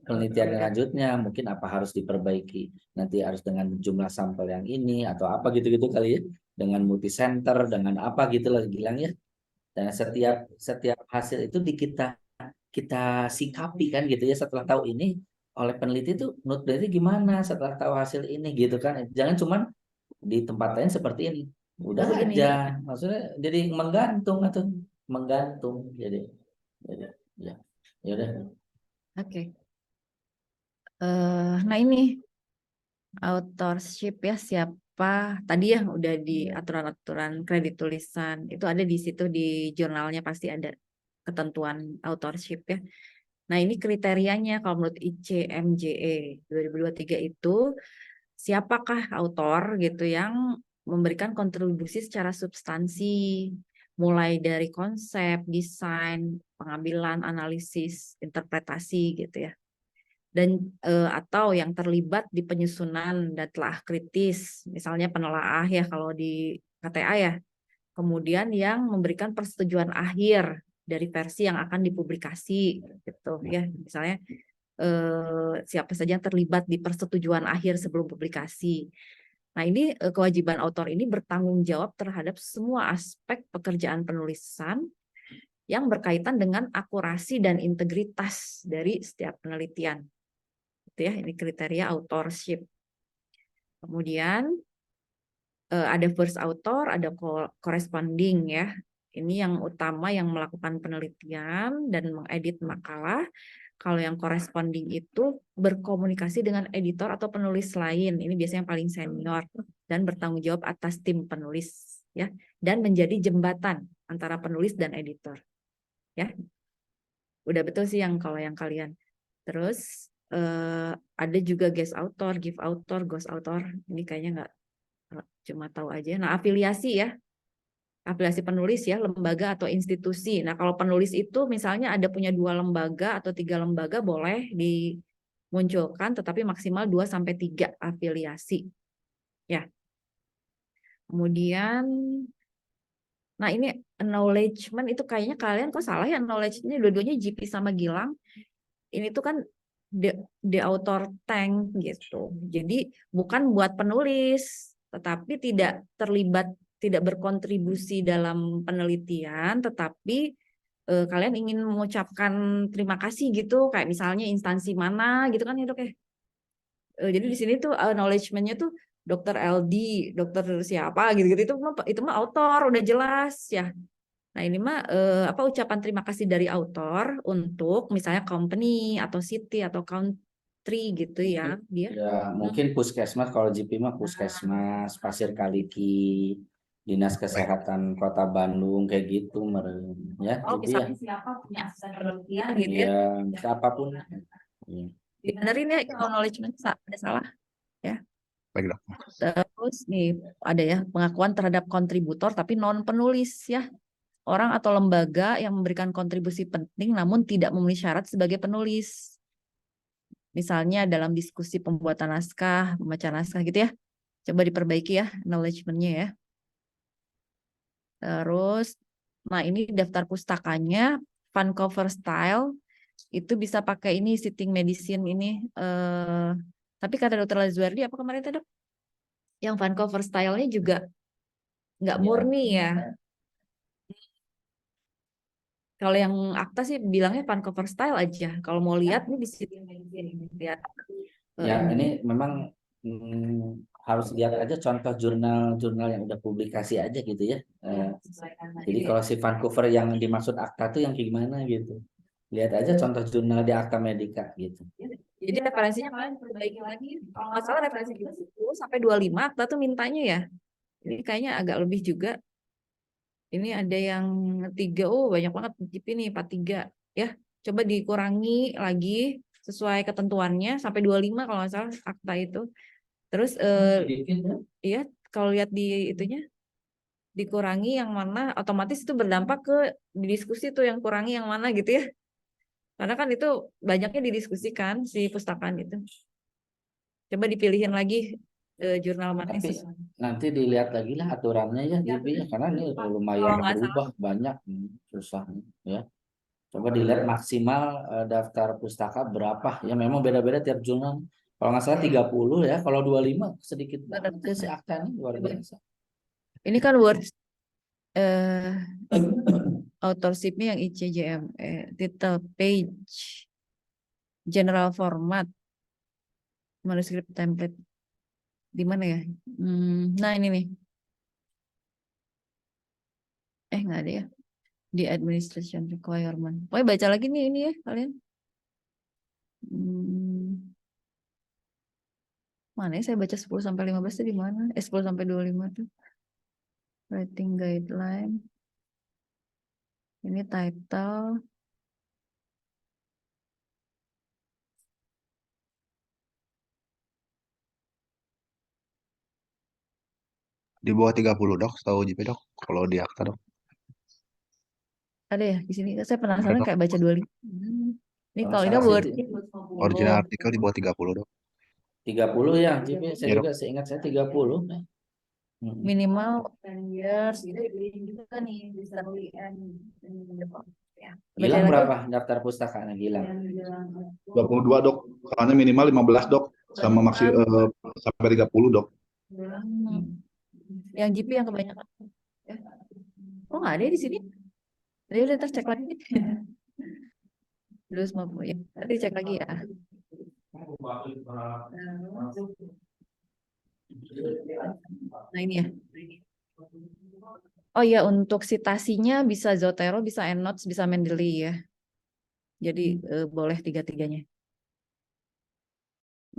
Speaker 1: penelitian lanjutnya, mungkin apa harus diperbaiki. Nanti harus dengan jumlah sampel yang ini atau apa gitu-gitu kali ya. Dengan multi center, dengan apa gitu lah bilang ya. Dan setiap hasil itu kita sikapi kan gitu ya setelah tahu ini oleh peneliti itu menurut peneliti gimana setelah tahu hasil ini gitu kan. Jangan cuman di tempat lain seperti ini. Udah
Speaker 3: begini.
Speaker 1: aja. Maksudnya jadi menggantung jadi ya. Ya udah.
Speaker 3: Oke. Nah ini authorship ya, siapa tadi yang udah di aturan-aturan kredit tulisan itu ada di situ, di jurnalnya pasti ada ketentuan authorship ya. Nah ini kriterianya kalau menurut ICMJE 2023 itu siapakah autor gitu yang memberikan kontribusi secara substansi, mulai dari konsep, desain, pengambilan, analisis, interpretasi gitu ya. Dan atau yang terlibat di penyusunan dan telah kritis, misalnya penelaah ya kalau di KTA ya. Kemudian yang memberikan persetujuan akhir dari versi yang akan dipublikasi gitu ya. Misalnya siapa saja yang terlibat di persetujuan akhir sebelum publikasi. Nah, ini kewajiban autor ini bertanggung jawab terhadap semua aspek pekerjaan penulisan yang berkaitan dengan akurasi dan integritas dari setiap penelitian. Itu ya, ini kriteria authorship. Kemudian ada first author, ada corresponding ya. Ini yang utama yang melakukan penelitian dan mengedit makalah. Kalau yang corresponding itu berkomunikasi dengan editor atau penulis lain. Ini biasanya yang paling senior dan bertanggung jawab atas tim penulis ya, dan menjadi jembatan antara penulis dan editor. Ya. Udah betul sih yang kalau yang kalian. Terus ada juga guest author, gift author, ghost author. Ini kayaknya nggak cuma tahu aja. Nah, afiliasi ya. Afiliasi penulis ya, lembaga atau institusi. Nah, kalau penulis itu misalnya ada punya 2 lembaga atau 3 lembaga boleh dimunculkan, tetapi maksimal 2 sampai 3 afiliasi. Ya. Kemudian, nah ini acknowledgement itu kayaknya kalian kok salah ya, acknowledgement-nya dua-duanya GP sama Gilang. Ini tuh kan the author tank gitu. Jadi bukan buat penulis, tetapi tidak terlibat, tidak berkontribusi dalam penelitian, tetapi kalian ingin mengucapkan terima kasih gitu, kayak misalnya instansi mana gitu kan ya dok ya. Jadi di sini tuh acknowledgement-nya tuh dokter LD, dokter siapa gitu-gitu itu mah author udah jelas ya. Nah, ini mah ucapan terima kasih dari author untuk misalnya company atau city atau country gitu ya. Dia
Speaker 1: Ya, mungkin puskesmas, kalau GP mah puskesmas, Pasir Kaliki, Dinas Kesehatan Kota Bandung, kayak gitu meren. Ya, GP ya.
Speaker 3: misalnya siapa punya asisten penelitian gitu ya.
Speaker 1: Iya, siapapun. Iya.
Speaker 3: Dibenerin ya acknowledgement ada salah ya.
Speaker 2: Baik dok.
Speaker 3: Terus nih ada ya pengakuan terhadap kontributor tapi non penulis ya. Orang atau lembaga yang memberikan kontribusi penting namun tidak memenuhi syarat sebagai penulis. Misalnya dalam diskusi pembuatan naskah, pembacaan naskah gitu ya. Coba diperbaiki ya acknowledgement-nya ya. Terus, nah ini daftar pustakanya, fun cover style, itu bisa pakai ini sitting medicine ini. Tapi kata Dr. Lazuardi apa kemarin tadi dok? Yang fun cover style-nya juga nggak murni ya. Kalau yang akta sih bilangnya fun cover style aja. Kalau mau lihat nih di sitting medicine ini lihat.
Speaker 1: Ya, ini memang harus lihat aja contoh jurnal-jurnal yang udah publikasi aja gitu ya. Jadi kalau si Vancouver yang dimaksud akta tuh yang kayak gimana gitu. Lihat aja contoh jurnal di Akta Medika gitu.
Speaker 3: Jadi referensinya kalian perbaiki lagi. Kalau nggak salah referensi kita 10 sampai 25 akta tuh mintanya ya. Ini kayaknya agak lebih juga. Ini ada yang 3, banyak banget GP nih 43 ya. Coba dikurangi lagi sesuai ketentuannya sampai 25 kalau nggak salah akta itu. Terus iya kalau lihat di itunya dikurangi yang mana otomatis itu berdampak ke di diskusi tuh yang kurangi yang mana gitu ya. Karena kan itu banyaknya didiskusikan si pustakaan itu. Coba dipilihin lagi jurnal mana
Speaker 1: Tapi
Speaker 3: yang
Speaker 1: nanti dilihat lagi lah aturannya ya,
Speaker 3: Ya,
Speaker 1: GP ya, karena ini
Speaker 3: kalau
Speaker 1: lumayan
Speaker 3: nggak
Speaker 1: berubah banyak, susah ya. Coba dilihat maksimal daftar pustaka berapa ya, memang beda-beda tiap jurnal. Kalau nggak salah 30 ya, kalau 25 sedikit banget ya si akta ini luar biasa.
Speaker 3: ini kan Word authorship-nya yang ICJME, title page, general format, manuskrip template. Di mana ya? Nah ini nih. Nggak ada ya. Di administration requirement. Pokoknya baca lagi nih ini ya kalian. Mana ya saya baca 10 sampai 15 itu di mana? 10 sampai 25 tuh. Writing guideline. Ini title.
Speaker 2: Di bawah 30 dok, setahu GP dok. Kalau di akta dok.
Speaker 3: Ada ya di sini. Saya penasaran
Speaker 2: Dok.
Speaker 3: kayak baca 25. Ini kalau ini
Speaker 1: salah
Speaker 3: Word
Speaker 1: sih
Speaker 2: Original artikel di bawah 30 dok.
Speaker 1: 30 ya, GP saya
Speaker 2: Iya,
Speaker 1: juga seingat saya 30.
Speaker 3: minimal 10 years gitu juga nih bisa ya.
Speaker 1: Gilang berapa daftar pustakanya Gilang?
Speaker 4: 22 dok, soalnya minimal 15 dok, sama sampai 30 dok.
Speaker 3: Yang GP yang kebanyakan. Oh nggak ada di sini. Jadi udah ntar cek lagi. Terus mau ya, nanti cek lagi ya. Nah ini ya. Oh ya, untuk citasinya bisa Zotero, bisa EndNote, bisa Mendeley ya. Jadi boleh tiga-tiganya.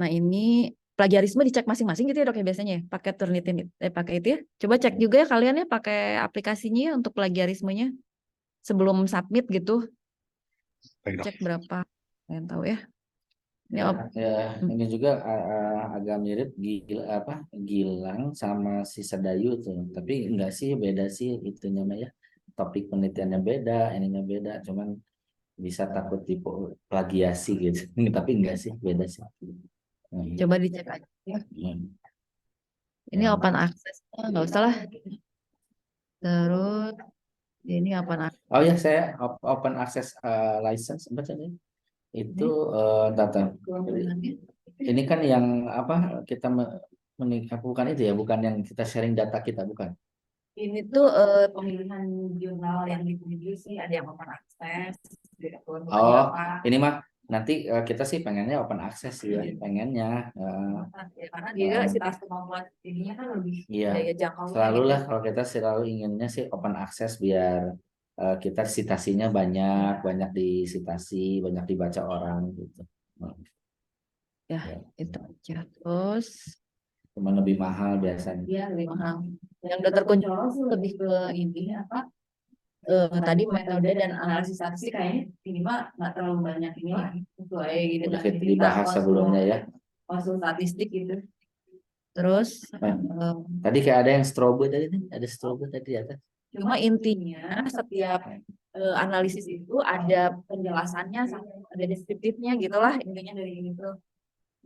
Speaker 3: Nah ini plagiarisme dicek masing-masing gitu ya dok ya biasanya ya. Pakai Turnitin, pakai itu ya. Coba cek juga ya kalian ya pakai aplikasinya ya untuk plagiarismenya sebelum submit gitu.
Speaker 2: Baik dok.
Speaker 3: Cek berapa. Kalian tahu ya. Ini
Speaker 1: Ya, ini juga agak mirip Gilang sama si Sedayu tuh. Tapi enggak sih, beda sih itunya mah ya. Topik penelitiannya beda, ininya beda. Cuman bisa takut tipe plagiasi gitu. Tapi enggak sih, beda sih.
Speaker 3: coba dicek aja ya.
Speaker 1: Hmm.
Speaker 3: Ini open access, nggak usah lah. Terus ini open access.
Speaker 1: Oh ya, saya open access license apa tadi? Itu data. Ini kan yang apa kita menikah bukan itu ya, bukan yang kita sharing data kita bukan.
Speaker 3: Ini tuh pemilihan jurnal yang dipublish sih ada yang open access.
Speaker 1: Oh, ini mah nanti kita sih pengennya open access sih ya, pengennya.
Speaker 3: Karena dia sitas kemampuan ininya kan lebih
Speaker 1: Iya,
Speaker 3: daya jangkaunya
Speaker 1: selalu
Speaker 3: gitu.
Speaker 1: lah kalau kita selalu inginnya sih open access biar kita citasinya banyak disitasi, banyak dibaca orang gitu.
Speaker 3: Ya, itu aja. Terus
Speaker 1: Cuma lebih mahal biasanya.
Speaker 3: dia lebih mahal. Yang dokter Kunchoro sih lebih ke ini apa? Tadi metode dan analisis statistik kayaknya ini mah nggak terlalu banyak ini lah sesuai gitu.
Speaker 1: Udah kita dibahas sebelumnya ya.
Speaker 3: Konsul statistik gitu. Terus
Speaker 1: Tadi kayak ada yang strobo tadi nih, ada strobo tadi di atas.
Speaker 3: cuma intinya setiap analisis itu ada penjelasannya, ada deskriptifnya gitulah intinya dari itu.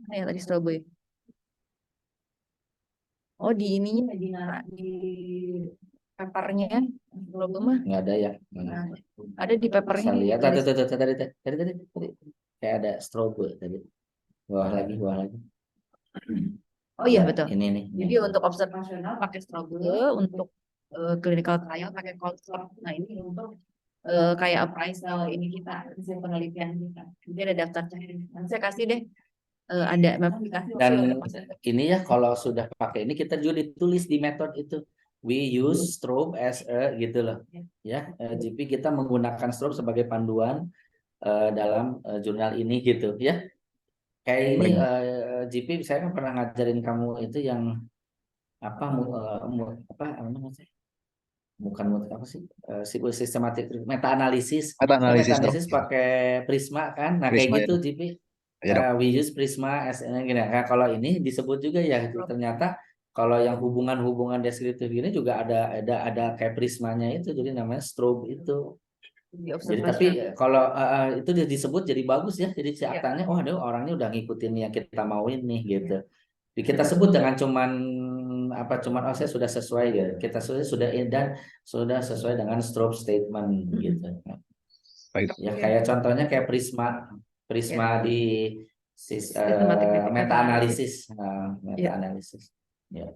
Speaker 3: Nah, ya tadi strobo ya. Oh di ininya di papernya strobo mah
Speaker 1: Nggak ada ya.
Speaker 3: nah, ada di papernya.
Speaker 1: Saya lihat tadi kayak ada strobo tadi. Bawah lagi.
Speaker 3: Oh iya betul.
Speaker 1: Ini nih.
Speaker 3: Jadi untuk observasional pakai strobo, untuk clinical trial pakai consort. Nah ini untuk kayak appraisal ini kita hasil penelitian kita. Jadi ada daftar cari. Nanti saya kasih deh. Ada memang dikasih.
Speaker 1: Dan ini ya kalau sudah pakai ini kita juga ditulis di metode itu. We use strobe as a gitu loh. Ya, GP kita menggunakan strobe sebagai panduan dalam jurnal ini gitu ya. Kayak ini GP saya kan pernah ngajarin kamu itu yang apa apa namanya? Bukan apa sih sistematik meta analisis pakai Prisma kan. Nah
Speaker 2: Prisma,
Speaker 1: kayak gitu
Speaker 2: ya.
Speaker 1: GP
Speaker 2: Ya dok.
Speaker 1: we use Prisma as gini. Nah, kalau ini disebut juga ya ternyata kalau yang hubungan deskriptif ini juga ada kayak prismanya itu jadi namanya strobe itu. Jadi tapi kalau itu disebut jadi bagus ya. Jadi si aktanya oh aduh orangnya udah ngikutin yang kita mauin nih gitu. Jadi kita sebut dengan cuman oh saya sudah sesuai gitu. Kita sudah dan sudah sesuai dengan strobe statement gitu.
Speaker 2: Baik dok.
Speaker 1: Ya kayak contohnya kayak Prisma di meta analisis. Ya.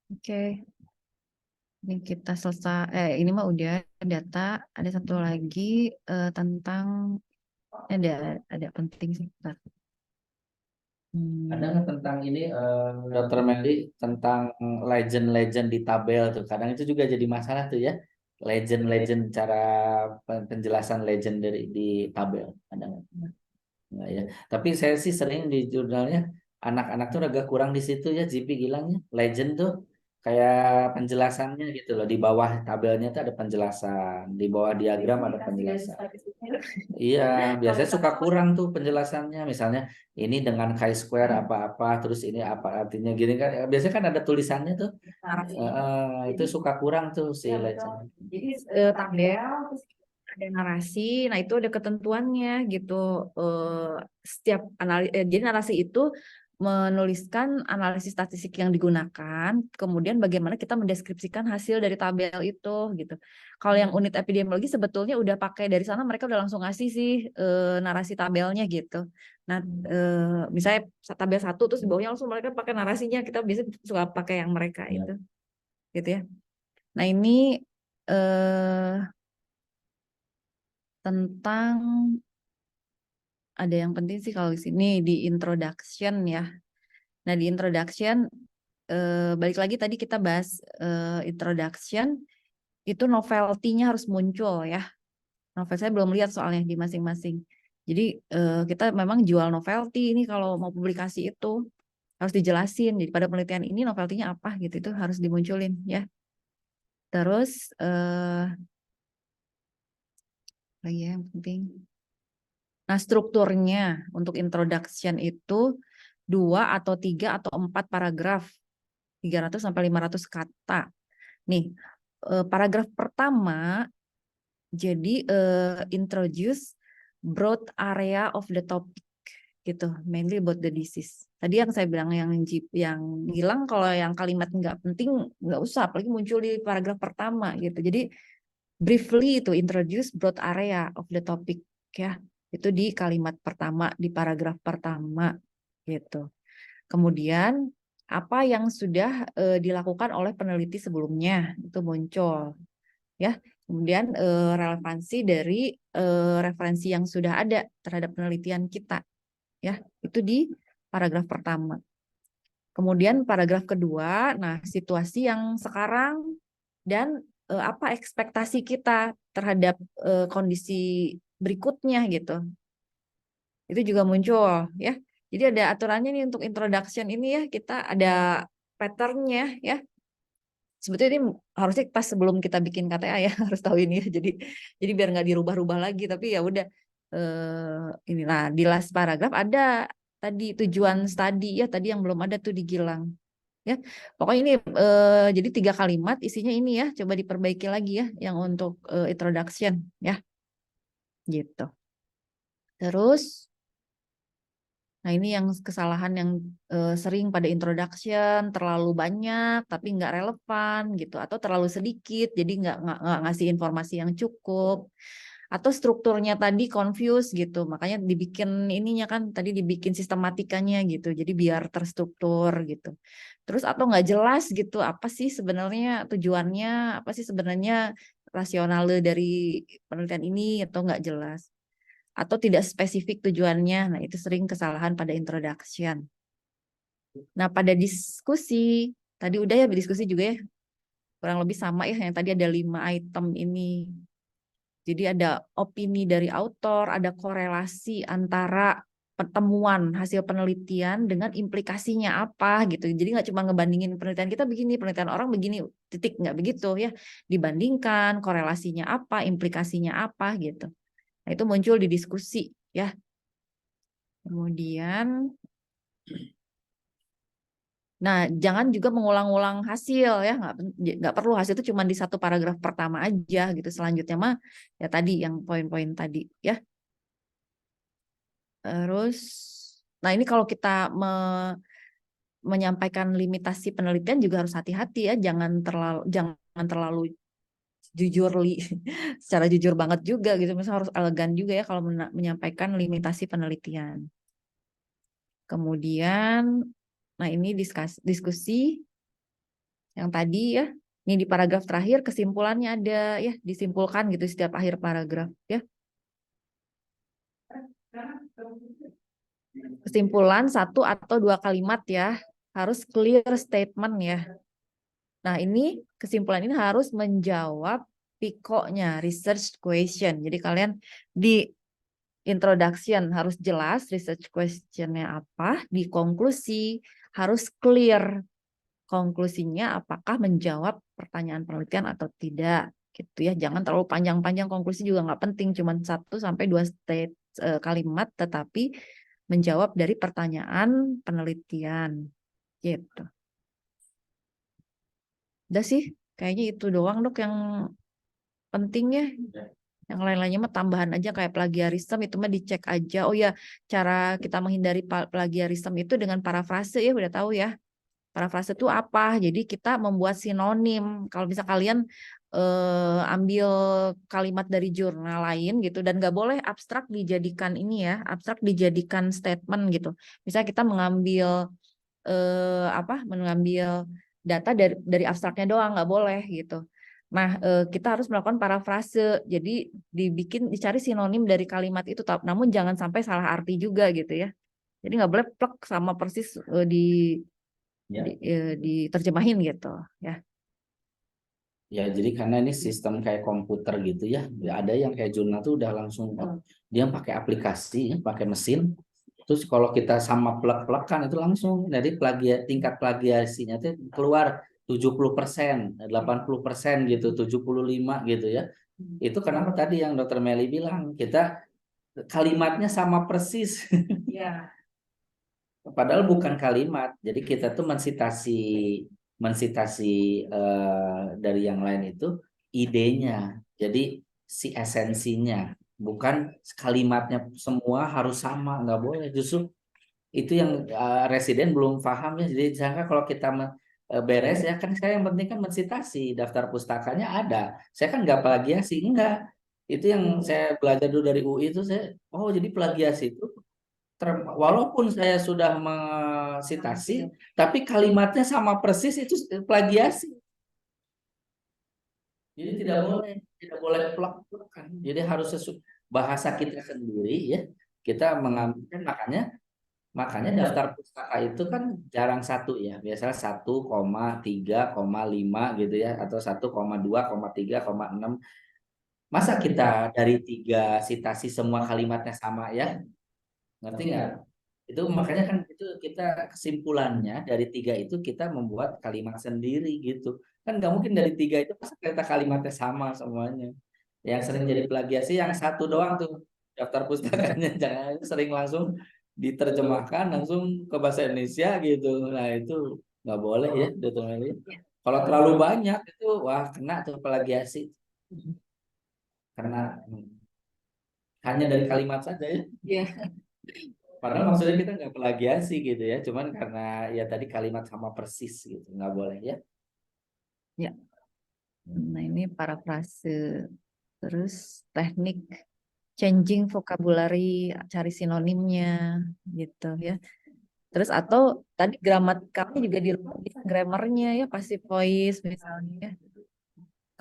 Speaker 3: Oke. Ini kita selesai. Ini mah udah data. Ada satu lagi tentang ada penting sih.
Speaker 1: Ada nggak tentang ini Dr. Melly tentang legend di tabel tuh. Kadang itu juga jadi masalah tuh ya. Legend cara penjelasan legend di tabel. Ada nggak ya? Tapi saya sih sering di jurnalnya anak-anak tuh agak kurang di situ ya. GP bilangnya legend tuh kayak penjelasannya gitu loh. Di bawah tabelnya tuh ada penjelasan, di bawah diagram ada penjelasan. Iya, biasanya suka kurang tuh penjelasannya. Misalnya ini dengan chi-square apa-apa, terus ini apa artinya gini kan. Biasanya kan ada tulisannya tuh. Itu suka kurang tuh si legend.
Speaker 3: Jadi tabel terus ada narasi, nah itu ada ketentuannya gitu. Setiap jadi narasi itu menuliskan analisis statistik yang digunakan, kemudian bagaimana kita mendeskripsikan hasil dari tabel itu gitu. Kalau yang unit epidemiologi sebetulnya udah pakai dari sana, mereka udah langsung ngasih sih narasi tabelnya gitu. Nah, misalnya tabel 1 terus di bawahnya langsung mereka pakai narasinya, kita biasa suka pakai yang mereka itu. Gitu ya. Nah, ini tentang ada yang penting sih kalau di sini di introduction ya. Nah, di introduction balik lagi tadi kita bahas introduction itu novelty-nya harus muncul ya. Novel saya belum lihat soalnya di masing-masing. Jadi kita memang jual novelty ini kalau mau publikasi itu harus dijelasin. Jadi pada penelitian ini novelty-nya apa gitu itu harus dimunculin ya. Terus lagi ya yang penting. Nah, strukturnya untuk introduction itu 2 atau 3 atau 4 paragraf. 300 sampai 500 kata. Nih, paragraf pertama jadi introduce broad area of the topic gitu, mainly about the disease. Tadi yang saya bilang yang hilang kalau yang kalimat nggak penting nggak usah, apalagi muncul di paragraf pertama gitu. Jadi briefly itu introduce broad area of the topic ya. Itu di kalimat pertama, di paragraf pertama gitu. Kemudian apa yang sudah dilakukan oleh peneliti sebelumnya itu muncul ya. Kemudian relevansi dari referensi yang sudah ada terhadap penelitian kita ya, itu di paragraf pertama. Kemudian paragraf kedua, nah situasi yang sekarang dan apa ekspektasi kita terhadap kondisi berikutnya gitu. Itu juga muncul ya. Jadi ada aturannya nih untuk introduction ini ya, kita ada patternnya ya. Sebetulnya ini harusnya pas sebelum kita bikin KTA ya harus tahu ini ya. Jadi biar nggak dirubah-rubah lagi. Tapi ya udah inilah di last paragraf ada tadi tujuan studi ya, tadi yang belum ada tuh di Gilang ya. Pokoknya ini jadi 3 kalimat isinya ini ya. Coba diperbaiki lagi ya yang untuk introduction ya. Gitu. Terus nah ini yang kesalahan yang sering pada introduction, terlalu banyak tapi nggak relevan gitu, atau terlalu sedikit jadi nggak ngasih informasi yang cukup, atau strukturnya tadi confuse gitu, makanya dibikin ininya kan tadi dibikin sistematikanya gitu, jadi biar terstruktur gitu. Terus atau nggak jelas gitu apa sih sebenarnya tujuannya, apa sih sebenarnya rasionale dari penelitian ini, atau nggak jelas. Atau tidak spesifik tujuannya. Nah, itu sering kesalahan pada introduction. Nah, pada diskusi, tadi udah ya diskusi juga ya, kurang lebih sama ya, yang tadi ada 5 item ini. Jadi ada opini dari autor, ada korelasi antara pertemuan hasil penelitian dengan implikasinya apa gitu. Jadi nggak cuma ngebandingin penelitian kita begini, penelitian orang begini, titik, nggak begitu ya. Dibandingkan korelasinya apa, implikasinya apa gitu. Nah, itu muncul di diskusi ya. Kemudian nah, jangan juga mengulang-ulang hasil ya, nggak perlu hasil itu cuma di 1 paragraf pertama aja gitu. Selanjutnya mah ya tadi yang poin-poin tadi ya. Terus nah ini kalau kita menyampaikan limitasi penelitian juga harus hati-hati ya, jangan terlalu jujur secara jujur banget juga gitu. Misalnya harus elegan juga ya kalau menyampaikan limitasi penelitian. Kemudian nah ini diskusi yang tadi ya. Ini di paragraf terakhir kesimpulannya ada ya, disimpulkan gitu setiap akhir paragraf ya. Kesimpulan 1 atau 2 kalimat ya, harus clear statement ya. Nah, ini kesimpulan ini harus menjawab PIKO-nya, research question. Jadi kalian di introduction harus jelas research question-nya apa, di konklusi harus clear konklusinya apakah menjawab pertanyaan penelitian atau tidak gitu ya. Jangan terlalu panjang-panjang, konklusi juga nggak penting, cuma 1 sampai 2 kalimat tetapi menjawab dari pertanyaan penelitian gitu. Udah sih, kayaknya itu doang Dok yang pentingnya. Yang lain-lainnya mah tambahan aja kayak plagiarisme itu mah dicek aja. Oh ya, cara kita menghindari plagiarisme itu dengan parafrase ya, udah tahu ya. Parafrase itu apa? Jadi kita membuat sinonim. Kalau bisa kalian ambil kalimat dari jurnal lain gitu, dan nggak boleh abstrak dijadikan ini ya, abstrak dijadikan statement gitu. Misalnya kita mengambil mengambil data dari abstraknya doang, nggak boleh gitu. Nah, kita harus melakukan parafrase. Jadi dicari sinonim dari kalimat itu, namun jangan sampai salah arti juga gitu ya. Jadi nggak boleh plek sama persis
Speaker 1: Ya.
Speaker 3: diterjemahin gitu ya.
Speaker 1: Ya, jadi karena ini sistem kayak komputer gitu ya. Ya, ada yang kayak jurnal tuh udah langsung dia pakai aplikasi, ya, pakai mesin. Terus kalau kita sama plek-plekan itu langsung jadi tingkat plagiasinya itu keluar 70%, 80% gitu, 75 gitu ya. Itu kenapa tadi yang Dokter Meli bilang, kita kalimatnya sama persis.
Speaker 3: Ya.
Speaker 1: Padahal bukan kalimat. Jadi kita tuh mensitasi dari yang lain itu idenya. Jadi si esensinya, bukan kalimatnya semua harus sama, nggak boleh. Justru itu yang residen belum paham ya. Jadi sangka kalau kita beres ya kan, saya yang penting kan mensitasi, daftar pustakanya ada. Saya kan nggak plagiasi, enggak. Itu yang saya belajar dulu dari UI itu, saya oh jadi plagiasi itu walaupun saya sudah mensitasi, tapi kalimatnya sama persis itu plagiasi. Jadi tidak boleh plak-plakan. Jadi harus bahasa kita sendiri ya. Kita mengambil, makanya daftar pustaka itu kan jarang satu ya. Biasanya 1,3,5 gitu ya, atau 1,2,3,6. Masa kita dari 3 citasi semua kalimatnya sama ya? Ngerti nggak? Itu makanya kan itu kita kesimpulannya dari 3 itu kita membuat kalimat sendiri gitu. Kan nggak mungkin dari 3 itu masa kita kalimatnya sama semuanya. Yang sering jadi plagiasi yang satu doang tuh, daftar pustakanya. Jangan sering langsung diterjemahkan langsung ke bahasa Indonesia gitu. Nah itu nggak boleh ya, Dr. Meli. Kalau terlalu banyak itu wah kena tuh plagiasi. Karena hanya dari kalimat saja ya.
Speaker 3: Iya.
Speaker 1: Padahal maksudnya kita nggak plagiasi gitu ya, cuman karena ya tadi kalimat sama persis gitu, nggak boleh ya.
Speaker 3: Ya. Nah, ini parafrase. Terus teknik changing vocabulary, cari sinonimnya gitu ya. Terus atau tadi gramatikanya juga dirubah, bisa grammarnya ya, passive voice misalnya ya.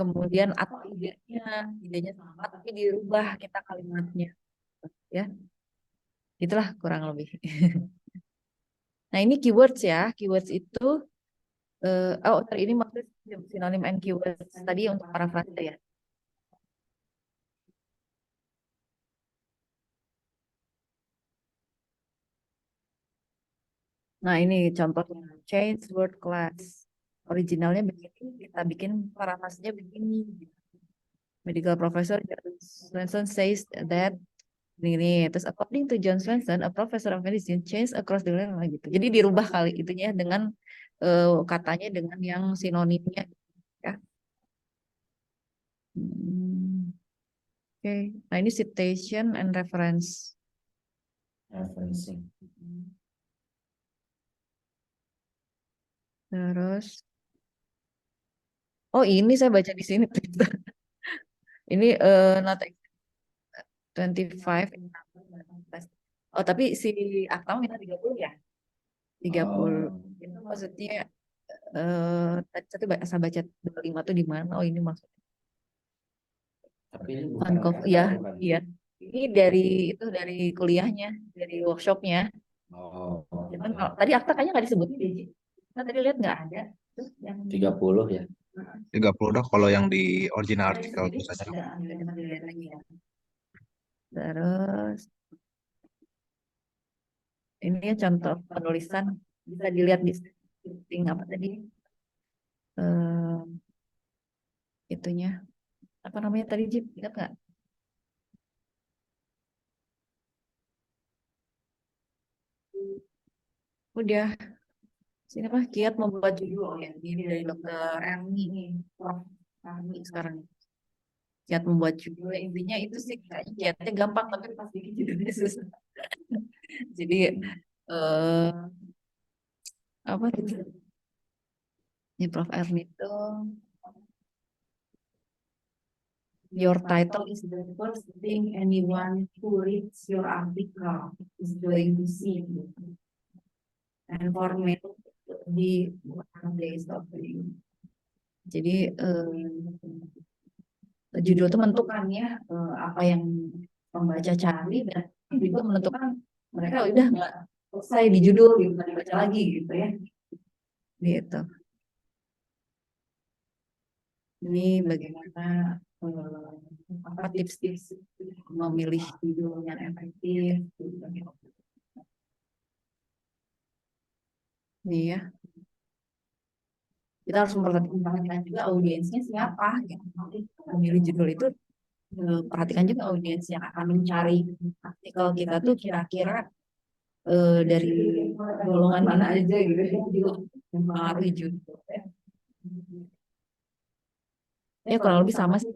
Speaker 3: Kemudian atau idenya sama tapi dirubah kita kalimatnya ya. Itulah kurang lebih. Nah, ini keywords ya. Keywords itu sorry, ini maksudnya sinonim and keywords tadi untuk parafrase ya. Nah, ini contohnya change word class. Originalnya begini, kita bikin parafrasenya begini. Medical professor John Swenson says that ini. Terus according to John Swenson, a professor of medicine changed across the world gitu. Jadi dirubah kali itunya dengan katanya dengan yang sinonimnya ya. Oke. Nah, ini citation and reference.
Speaker 1: Referencing.
Speaker 3: Terus, oh ini saya baca di sini. Ini not 25. Oh, tapi si akta minta 30 ya? 30. Itu maksudnya tadi saya baca 25 tuh di mana? Oh, ini maksudnya.
Speaker 1: Tapi ini bukan
Speaker 3: Ya,
Speaker 1: bukan.
Speaker 3: iya. Ini dari kuliahnya, dari workshopnya.
Speaker 1: Oh,
Speaker 3: Cuman kalau tadi akta kayaknya nggak disebutin deh. Kita tadi lihat nggak ada. Terus yang
Speaker 1: 30 ya.
Speaker 2: 30 dok kalau yang di original artikel tulisannya.
Speaker 3: Terus ini ya contoh penulisan, bisa dilihat di setting apa tadi itunya apa namanya tadi Jip, ingat nggak? Udah sini apa kiat membuat judul ya, ini dari dokter Erni nih, Prof. Erni sekarang kiat membuat judul, intinya itu sih kayaknya kiatnya gampang tapi pas bikin judulnya susah. Jadi apa gitu ini Prof Erni itu your title is the first thing anyone who reads your article is going to see. And for me, di one day stopping. Jadi judul itu menentukan ya apa yang pembaca cari dan juga menentukan mereka udah nggak selesai di judul gitu, nggak dibaca lagi gitu ya. Gitu. Ini bagaimana apa tips-tips memilih judul yang efektif gitu. Nih ya. Kita harus memperhatikan juga audiensnya siapa gitu. Memilih judul itu perhatikan juga audiens yang akan mencari artikel kita tuh kira-kira dari golongan mana aja gitu ya, juga mempengaruhi judul. Ya kurang lebih sama sih.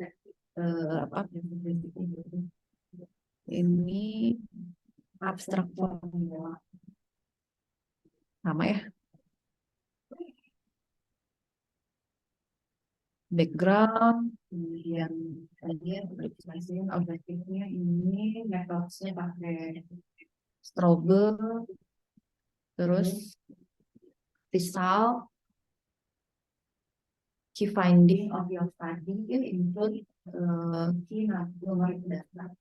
Speaker 3: Apa ini abstrak formula sama ya. Background, kemudian objektifnya ini metodenya pakai Strobe, terus result, key finding of your study include key numeric data.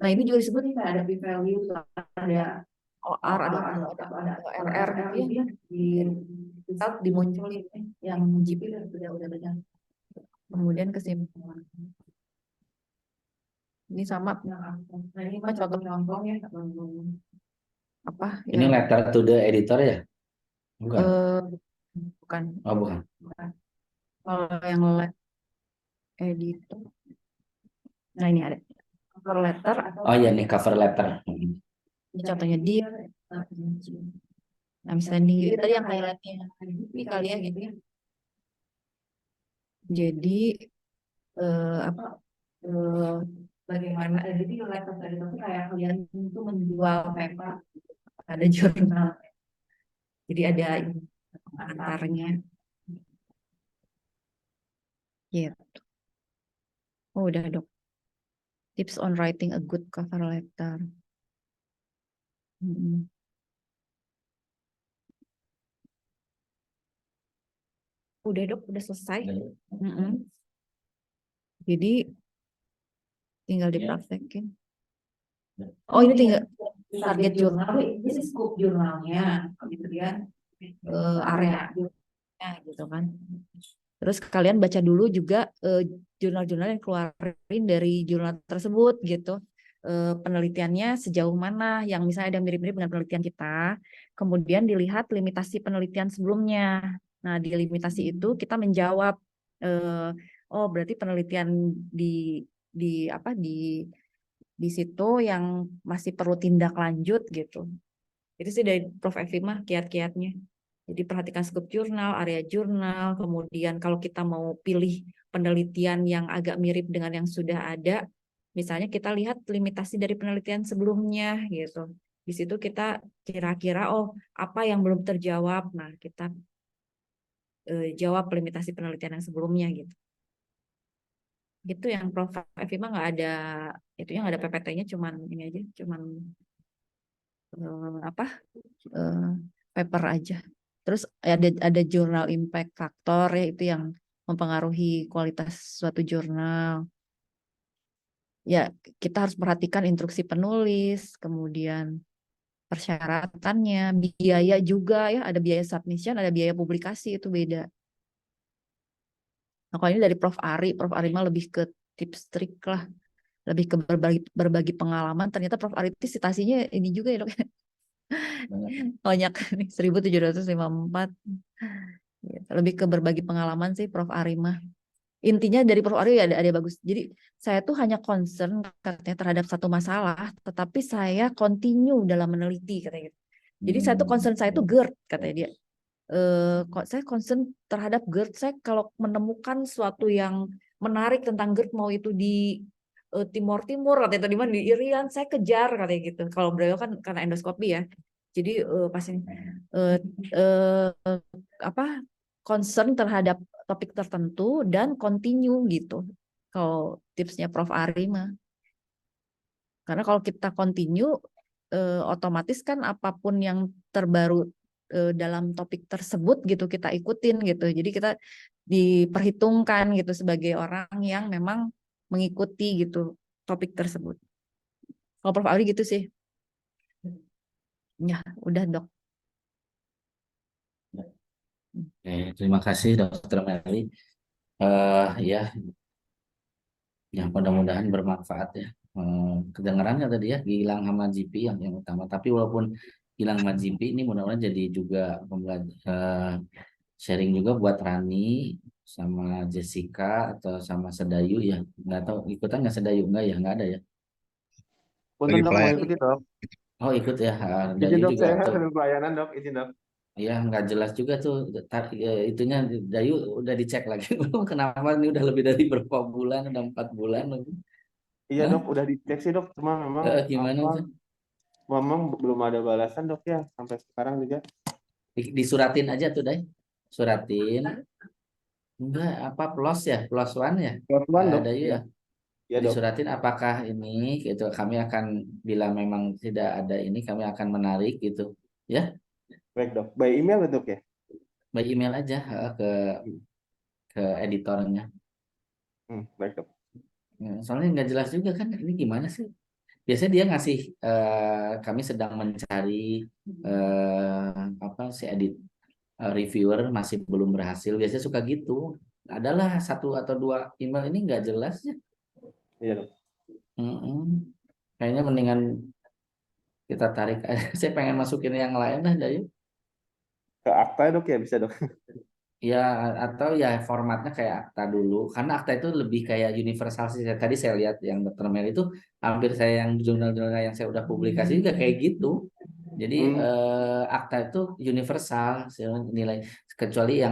Speaker 3: Nah ini juga disebut nih, ada p-value, ada OR, ada RR gitu ya, di result dimunculin yang GP udah banyak. Kemudian kesimpulan. Ini sama. Nah ini mah contoh ya. Apa?
Speaker 1: Ini letter to the editor ya? Bukan.
Speaker 3: Bukan.
Speaker 1: Oh, bukan.
Speaker 3: Kalau yang editor. Nah ini ada cover letter.
Speaker 1: Oh iya nih cover letter.
Speaker 3: Ini contohnya dia. Nah misalnya ini tadi yang highlightnya ini kali ya gitu ya. Jadi bagaimana? Jadi letter tadi itu kayak kalian itu menjual paper ada jurnal. Jadi ada antaranya. Gitu. Oh udah dok. Tips on writing a good cover letter. Udah dok, udah selesai. Jadi tinggal dipraktekin. Oh ini tinggal target jurnal, ini sih scope jurnalnya, kemudian area gitu kan. Terus kalian baca dulu juga jurnal-jurnal yang keluarin dari jurnal tersebut gitu. Penelitiannya sejauh mana, yang misalnya ada mirip-mirip dengan penelitian kita. Kemudian dilihat limitasi penelitian sebelumnya. Nah di limitasi itu kita menjawab, oh berarti penelitian di situ yang masih perlu tindak lanjut gitu. Itu sih dari Prof. Evi mah kiat-kiatnya. Jadi perhatikan scope jurnal, area jurnal, kemudian kalau kita mau pilih penelitian yang agak mirip dengan yang sudah ada, misalnya kita lihat limitasi dari penelitian sebelumnya gitu. Di situ kita kira-kira oh apa yang belum terjawab, nah kita jawab limitasi penelitian yang sebelumnya gitu. Gitu yang Prof. Evi mah nggak ada itu yang ada PPT-nya, cuman ini aja, cuman paper aja. Terus ada jurnal impact factor ya, itu yang mempengaruhi kualitas suatu jurnal. Ya, kita harus perhatikan instruksi penulis, kemudian persyaratannya, biaya juga ya, ada biaya submission, ada biaya publikasi, itu beda. Nah, kalau ini dari Prof. Ari mah lebih ke tips trik lah, lebih ke berbagi pengalaman. Ternyata Prof. Ari citasinya ini juga ya dok. Banyak nih 1754. Lebih ke berbagi pengalaman sih Prof. Ari mah. Intinya dari Prof. Ari ada bagus. Jadi saya tuh hanya concern katanya terhadap satu masalah, tetapi saya continue dalam meneliti katanya gitu. Jadi saya tuh concern saya tuh GERD katanya dia. Kok saya concern terhadap GERD, saya kalau menemukan suatu yang menarik tentang GERD, mau itu di Timur katanya, di mana di Irian, saya kejar katanya gitu. Kalau beliau kan karena endoskopi ya. Jadi pasien concern terhadap topik tertentu dan continue gitu. Kalau tipsnya Prof. Ari mah. Karena kalau kita continue otomatis kan apapun yang terbaru dalam topik tersebut gitu kita ikutin gitu. Jadi kita diperhitungkan gitu sebagai orang yang memang mengikuti gitu topik tersebut. Kalau Prof. Audi gitu sih. Ya, udah dok.
Speaker 1: Terima kasih Dokter Meli. Ya, yang mudah-mudahan bermanfaat ya. Kedengaran nggak tadi ya, Gilang sama GP yang utama. Tapi walaupun Gilang sama GP ini mudah-mudahan jadi juga sharing juga buat Rani sama Jessica atau sama Sedayu ya. Nggak tahu ikutan nggak Sedayu nggak ya, nggak ada ya.
Speaker 5: Punten
Speaker 2: Lagi
Speaker 5: dok, mau
Speaker 2: pelayan.
Speaker 5: ikuti dok.
Speaker 1: Oh ikut ya,
Speaker 5: Izin
Speaker 1: Dayu
Speaker 5: dok,
Speaker 1: juga
Speaker 5: saya
Speaker 1: atau
Speaker 5: ada pelayanan dok, izin dok.
Speaker 1: ya nggak jelas juga tuh itunya Dayu udah dicek lagi belum kenapa ini udah lebih dari berapa bulan, udah 4 bulan lebih.
Speaker 5: Iya
Speaker 1: Hah?
Speaker 5: dok, udah dicek sih dok, cuma memang
Speaker 1: Gimana
Speaker 5: apa,
Speaker 1: tuh?
Speaker 5: memang belum ada balasan dok ya, sampai sekarang juga.
Speaker 1: Disuratin aja tuh Day, suratin enggak apa plus ya plus one ya.
Speaker 5: Kebetulan dok,
Speaker 1: Dayu
Speaker 5: ya,
Speaker 1: ya.
Speaker 5: ya dok.
Speaker 1: Disuratin apakah ini gitu kami akan bila memang tidak ada ini kami akan menarik gitu ya,
Speaker 5: Baik dok, by email ya, dok ya.
Speaker 1: by email aja ke editornya.
Speaker 5: Baik dok.
Speaker 1: Soalnya nggak jelas juga kan ini gimana sih. Biasanya dia ngasih kami sedang mencari apa si edit reviewer masih belum berhasil. Biasanya suka gitu. Adalah 1 atau 2 email ini nggak jelas ya.
Speaker 5: Iya dok.
Speaker 1: Mm-mm. Kayaknya mendingan kita tarik aja. Saya pengen masukin yang lain lah, Dayu.
Speaker 5: Ke akta dok ya, bisa dok.
Speaker 1: Ya atau ya formatnya kayak akta dulu. Karena akta itu lebih kayak universal sih. Tadi saya lihat yang Dr. Mel itu hampir saya yang jurnal-jurnal yang saya udah publikasi juga kayak gitu. Jadi
Speaker 5: Hmm,
Speaker 1: akta itu universal nilai kecuali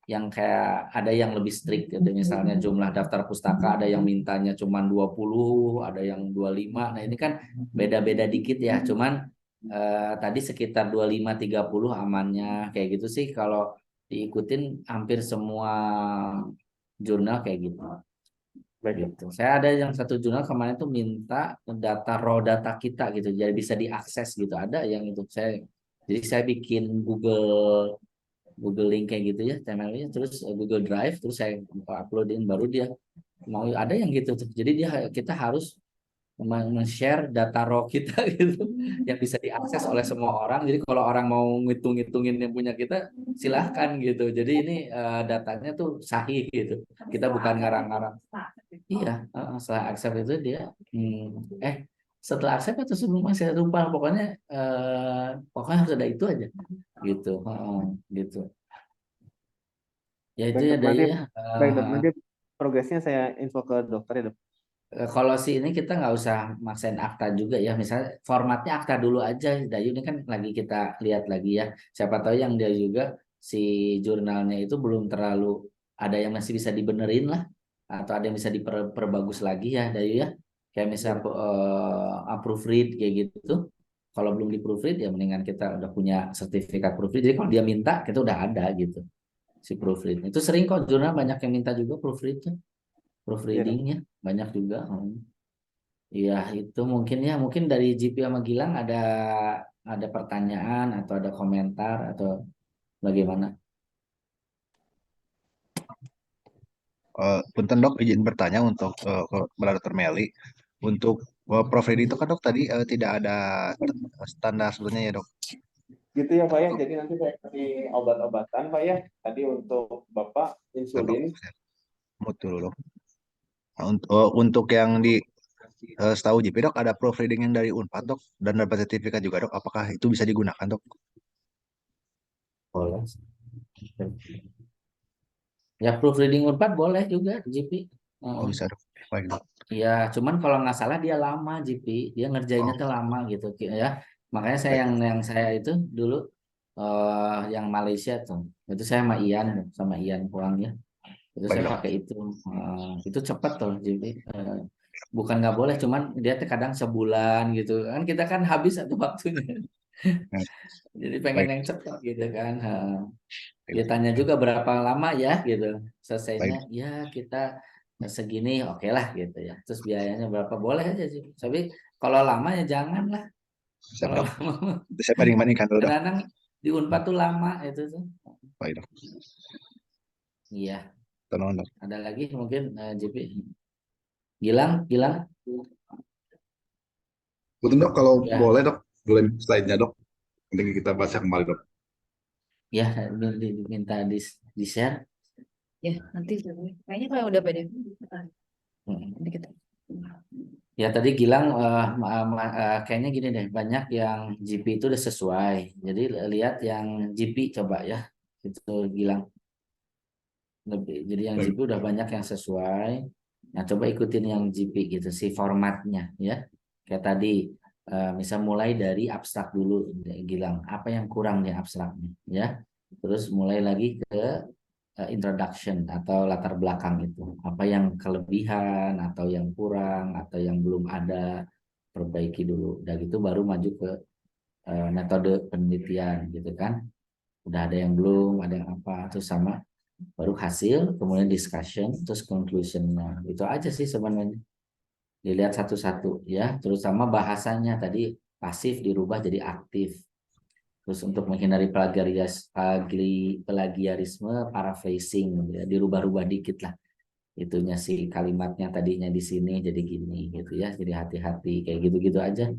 Speaker 1: yang kayak ada yang lebih strict gitu. Misalnya jumlah daftar pustaka ada yang mintanya cuma 20, ada yang 25. Nah, ini kan beda-beda dikit ya. Cuman tadi sekitar 25-30 amannya kayak gitu sih kalau diikutin hampir semua jurnal kayak gitu.
Speaker 5: baik dok.
Speaker 1: Gitu. Saya ada yang satu jurnal kemarin tuh minta data raw data kita gitu, jadi bisa diakses gitu. Ada yang itu jadi saya bikin Google link kayak gitu ya, channelnya, terus Google Drive, terus saya uploadin baru dia mau ada yang gitu tuh. Jadi kita harus men-share data raw kita gitu yang bisa diakses oleh semua orang. Jadi kalau orang mau ngitung-ngitungin yang punya kita silahkan gitu. Jadi ini datanya tuh sahih gitu. Kita bukan ngarang-ngarang. Iya, setelah accept itu dia setelah accept atau sebelumnya saya lupa pokoknya harus ada itu aja gitu. Gitu. Ya itu
Speaker 5: Baik
Speaker 1: ya
Speaker 5: dok,
Speaker 1: Dayu
Speaker 5: nanti
Speaker 1: ya.
Speaker 5: baik dok, nanti progresnya saya info ke dokter ya dok.
Speaker 1: Kalau si ini kita nggak usah maksain akta juga ya. Misalnya formatnya akta dulu aja. Dayu ini kan lagi kita lihat lagi ya. Siapa tahu yang dia juga si jurnalnya itu belum terlalu ada yang masih bisa dibenerin lah. Atau ada yang bisa diperbagus lagi ya Dayu ya. Kayak
Speaker 5: Iya
Speaker 1: misalnya
Speaker 5: dok.
Speaker 1: proofread kayak gitu. Kalau belum di proofread ya mendingan kita udah punya sertifikat proofread. Jadi kalau dia minta kita udah ada gitu si proofread. Itu sering kok jurnal banyak yang minta juga proofreadnya,
Speaker 5: Iya dok.
Speaker 1: proofreadingnya banyak juga. Iya, itu mungkin dari GP sama Gilang ada pertanyaan atau ada komentar atau bagaimana?
Speaker 2: Punten dok, izin bertanya untuk Dr. Meli. Untuk Prof. Redi itu kan dok tadi tidak ada standar sebetulnya ya dok.
Speaker 5: Gitu ya Pak ya, jadi nanti saya kasih obat-obatan Pak ya. Tadi untuk Bapak
Speaker 2: Bentar, dok,
Speaker 5: insulin.
Speaker 2: saya mute dulu dok. Nah, untuk yang di setahu JP dok ada proofreading yang dari Unpad dok dan dapat sertifikat juga dok. Apakah itu bisa digunakan dok?
Speaker 1: Boleh. Ya proofreading Unpad boleh juga GP.
Speaker 2: Oh bisa dok. Baik dok.
Speaker 1: Iya, cuman kalau nggak salah dia lama GP, dia ngerjainnya
Speaker 2: Oh
Speaker 1: tuh lama gitu ya. Makanya saya
Speaker 2: baik.
Speaker 1: yang saya itu dulu yang Malaysia tuh, itu saya sama Ian pulang ya. Itu
Speaker 2: Baik
Speaker 1: saya
Speaker 2: dok.
Speaker 1: pakai itu. Itu cepat tuh jadi bukan nggak boleh cuman dia kadang sebulan gitu kan kita kan habis satu waktunya
Speaker 2: Nah,
Speaker 1: jadi pengen
Speaker 2: baik.
Speaker 1: yang cepat gitu kan.
Speaker 2: Baik
Speaker 1: Dia
Speaker 2: dok.
Speaker 1: tanya juga berapa lama ya gitu
Speaker 2: Baik
Speaker 1: selesainya
Speaker 2: dok.
Speaker 1: ya kita segini oke lah gitu ya terus biayanya berapa boleh aja sih tapi kalau lama ya jangan lah
Speaker 2: Siap
Speaker 1: kalau
Speaker 2: dok.
Speaker 1: lama
Speaker 2: Itu saya banding-bandingkan dulu dok.
Speaker 1: kadang-kadang di Unpad tuh lama itu tuh.
Speaker 2: Baik dok.
Speaker 1: Iya,
Speaker 2: Tenang, Dok.
Speaker 1: ada lagi mungkin JP. Gilang,
Speaker 4: Betul dok, kalau
Speaker 1: ya,
Speaker 4: boleh dok, boleh slide-nya dok. Nanti kita baca kembali dok.
Speaker 1: ya minta di share.
Speaker 3: Ya, nanti kayaknya kalau udah PDF
Speaker 1: Hmm.
Speaker 3: nanti kita.
Speaker 1: Ya tadi Gilang kayaknya gini deh, banyak yang GP itu udah sesuai. Jadi lihat yang GP coba ya, itu Gilang. Jadi yang
Speaker 4: Baik.
Speaker 1: GP udah banyak yang sesuai. Nah coba ikutin yang GP gitu sih formatnya ya. Kayak tadi, misal mulai dari abstrak dulu, Gilang. Apa yang kurang di abstraknya ya. Terus mulai lagi ke introduction atau latar belakang itu. Apa yang kelebihan atau yang kurang atau yang belum ada, perbaiki dulu. Dan gitu baru maju ke metode penelitian gitu kan. Udah ada yang belum, ada yang apa, terus sama baru hasil, kemudian discussion, terus conclusion. Nah, itu aja sih sebenarnya. Dilihat satu-satu ya, terutama bahasanya tadi pasif dirubah jadi aktif. Terus untuk menghindari plagiarisme, paraphrasing, ya, dirubah-rubah dikit lah. Itunya sih kalimatnya tadinya di sini jadi gini gitu ya. Jadi hati-hati kayak gitu-gitu aja.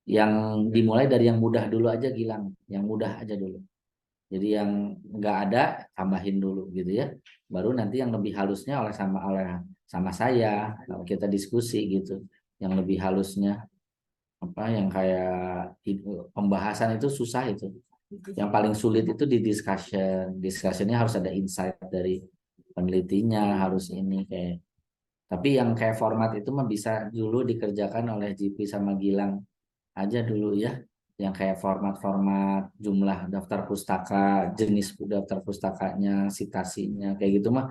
Speaker 1: Yang dimulai dari yang mudah dulu aja Gilang, yang mudah aja dulu. Jadi yang nggak ada tambahin dulu gitu ya. Baru nanti yang lebih halusnya sama saya kalau kita diskusi gitu. Yang lebih halusnya apa yang kayak pembahasan itu susah itu. Yang paling sulit itu di discussion. Discussionnya harus ada insight dari penelitinya, harus ini kayak. Tapi yang kayak format itu mah bisa dulu dikerjakan oleh GP sama Gilang aja dulu ya. Yang kayak format-format jumlah daftar pustaka, jenis daftar pustakanya, citasinya, kayak gitu mah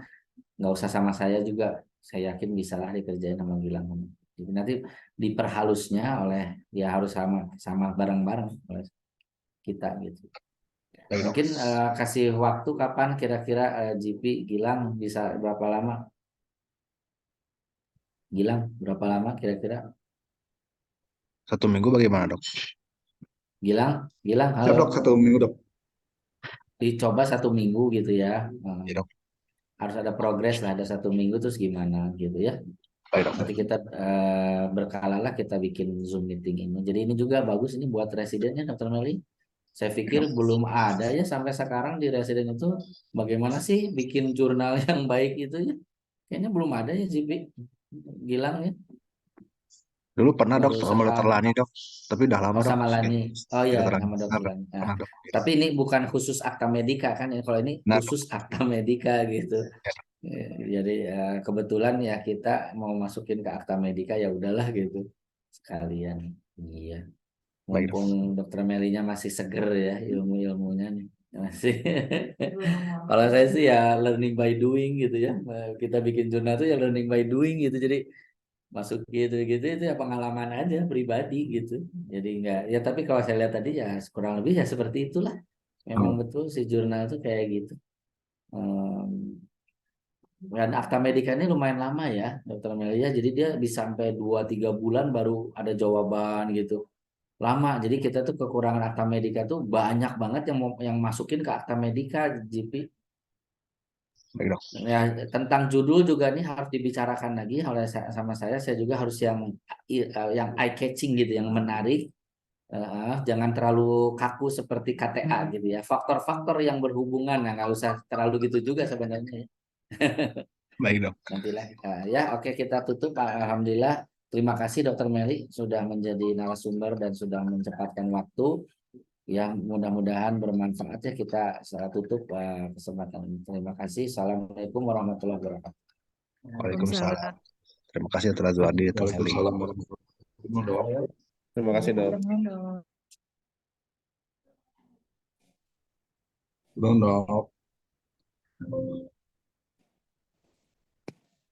Speaker 1: nggak usah sama saya juga. Saya yakin bisa lah dikerjain sama Gilang. Jadi nanti diperhalusnya oleh dia harus sama sama bareng-bareng oleh kita gitu.
Speaker 2: Baik, Dok.
Speaker 1: Mungkin kasih waktu kapan kira-kira GP Gilang bisa berapa lama? Gilang berapa lama kira-kira?
Speaker 2: 1 minggu bagaimana, Dok?
Speaker 1: Gilang,
Speaker 4: Siap
Speaker 1: halo.
Speaker 4: dok, 1 minggu dok.
Speaker 1: Dicoba 1 minggu gitu ya.
Speaker 2: Ya, Dok.
Speaker 1: Harus ada progres lah, ada 1 minggu terus gimana gitu ya.
Speaker 2: Baik, Dok.
Speaker 1: Nanti kita berkala lah kita bikin Zoom meeting ini. Jadi ini juga bagus ini buat residennya Dr. Meli. Saya pikir belum ada ya sampai sekarang di residen itu bagaimana sih bikin jurnal yang baik itu ya. Kayaknya belum ada ya Zipi. Gilang ya.
Speaker 2: Dulu pernah, Dok,
Speaker 1: Baru
Speaker 2: sama Dokter
Speaker 1: sekali.
Speaker 2: Lani, Dok. Tapi udah lama,
Speaker 1: Oh
Speaker 2: Dok.
Speaker 1: sama Lani. Oh
Speaker 2: Ya,
Speaker 1: iya
Speaker 2: Dokter Lani.
Speaker 1: sama
Speaker 2: Pernah,
Speaker 1: Dokter
Speaker 2: Dok.
Speaker 1: Lani. Nah,
Speaker 2: Pernah, Dok.
Speaker 1: tapi ini bukan khusus akta medika kan ya. Kalau ini
Speaker 2: Nah, Dok.
Speaker 1: khusus akta medika gitu. Jadi kebetulan ya kita mau masukin ke akta medika ya udahlah gitu sekalian. Iya.
Speaker 2: Baik, Dok.
Speaker 1: Mumpung Dokter Melinya masih seger ya ilmu-ilmunya nih. Masih. Kalau saya sih ya learning by doing gitu ya. Kita bikin jurnal tuh ya learning by doing gitu. Jadi masuk gitu-gitu itu ya pengalaman aja pribadi gitu. Jadi enggak ya tapi kalau saya lihat tadi ya kurang lebih ya seperti itulah. Memang
Speaker 2: Hmm.
Speaker 1: betul si jurnal tuh kayak gitu. Dan akta medika ini lumayan lama ya, Dokter Melia. Jadi dia bisa sampai 2-3 bulan baru ada jawaban gitu. Lama. Jadi kita tuh kekurangan akta medika tuh banyak banget yang masukin ke akta medika GP.
Speaker 2: Baik, Dok.
Speaker 1: Ya tentang judul juga nih harus dibicarakan lagi oleh sama saya. Saya juga harus yang eye catching gitu, yang menarik. Jangan terlalu kaku seperti KTA gitu ya. Faktor-faktor yang berhubungan, nah nggak usah terlalu gitu juga sebenarnya.
Speaker 2: Baik, Dok.
Speaker 1: Nantilah ya oke kita tutup. Alhamdulillah terima kasih Dokter Meli sudah menjadi narasumber dan sudah mencepatkan waktu yang mudah-mudahan bermanfaat ya. Kita tutup kesempatan ini. Terima kasih. Assalamualaikum warahmatullahi wabarakatuh.
Speaker 2: Waalaikumsalam. Terima kasih atas Azwadi, Dokter Meli.
Speaker 4: Waalaikumsalam warahmatullahi wabarakatuh.
Speaker 5: Terima kasih dok.
Speaker 4: Dok.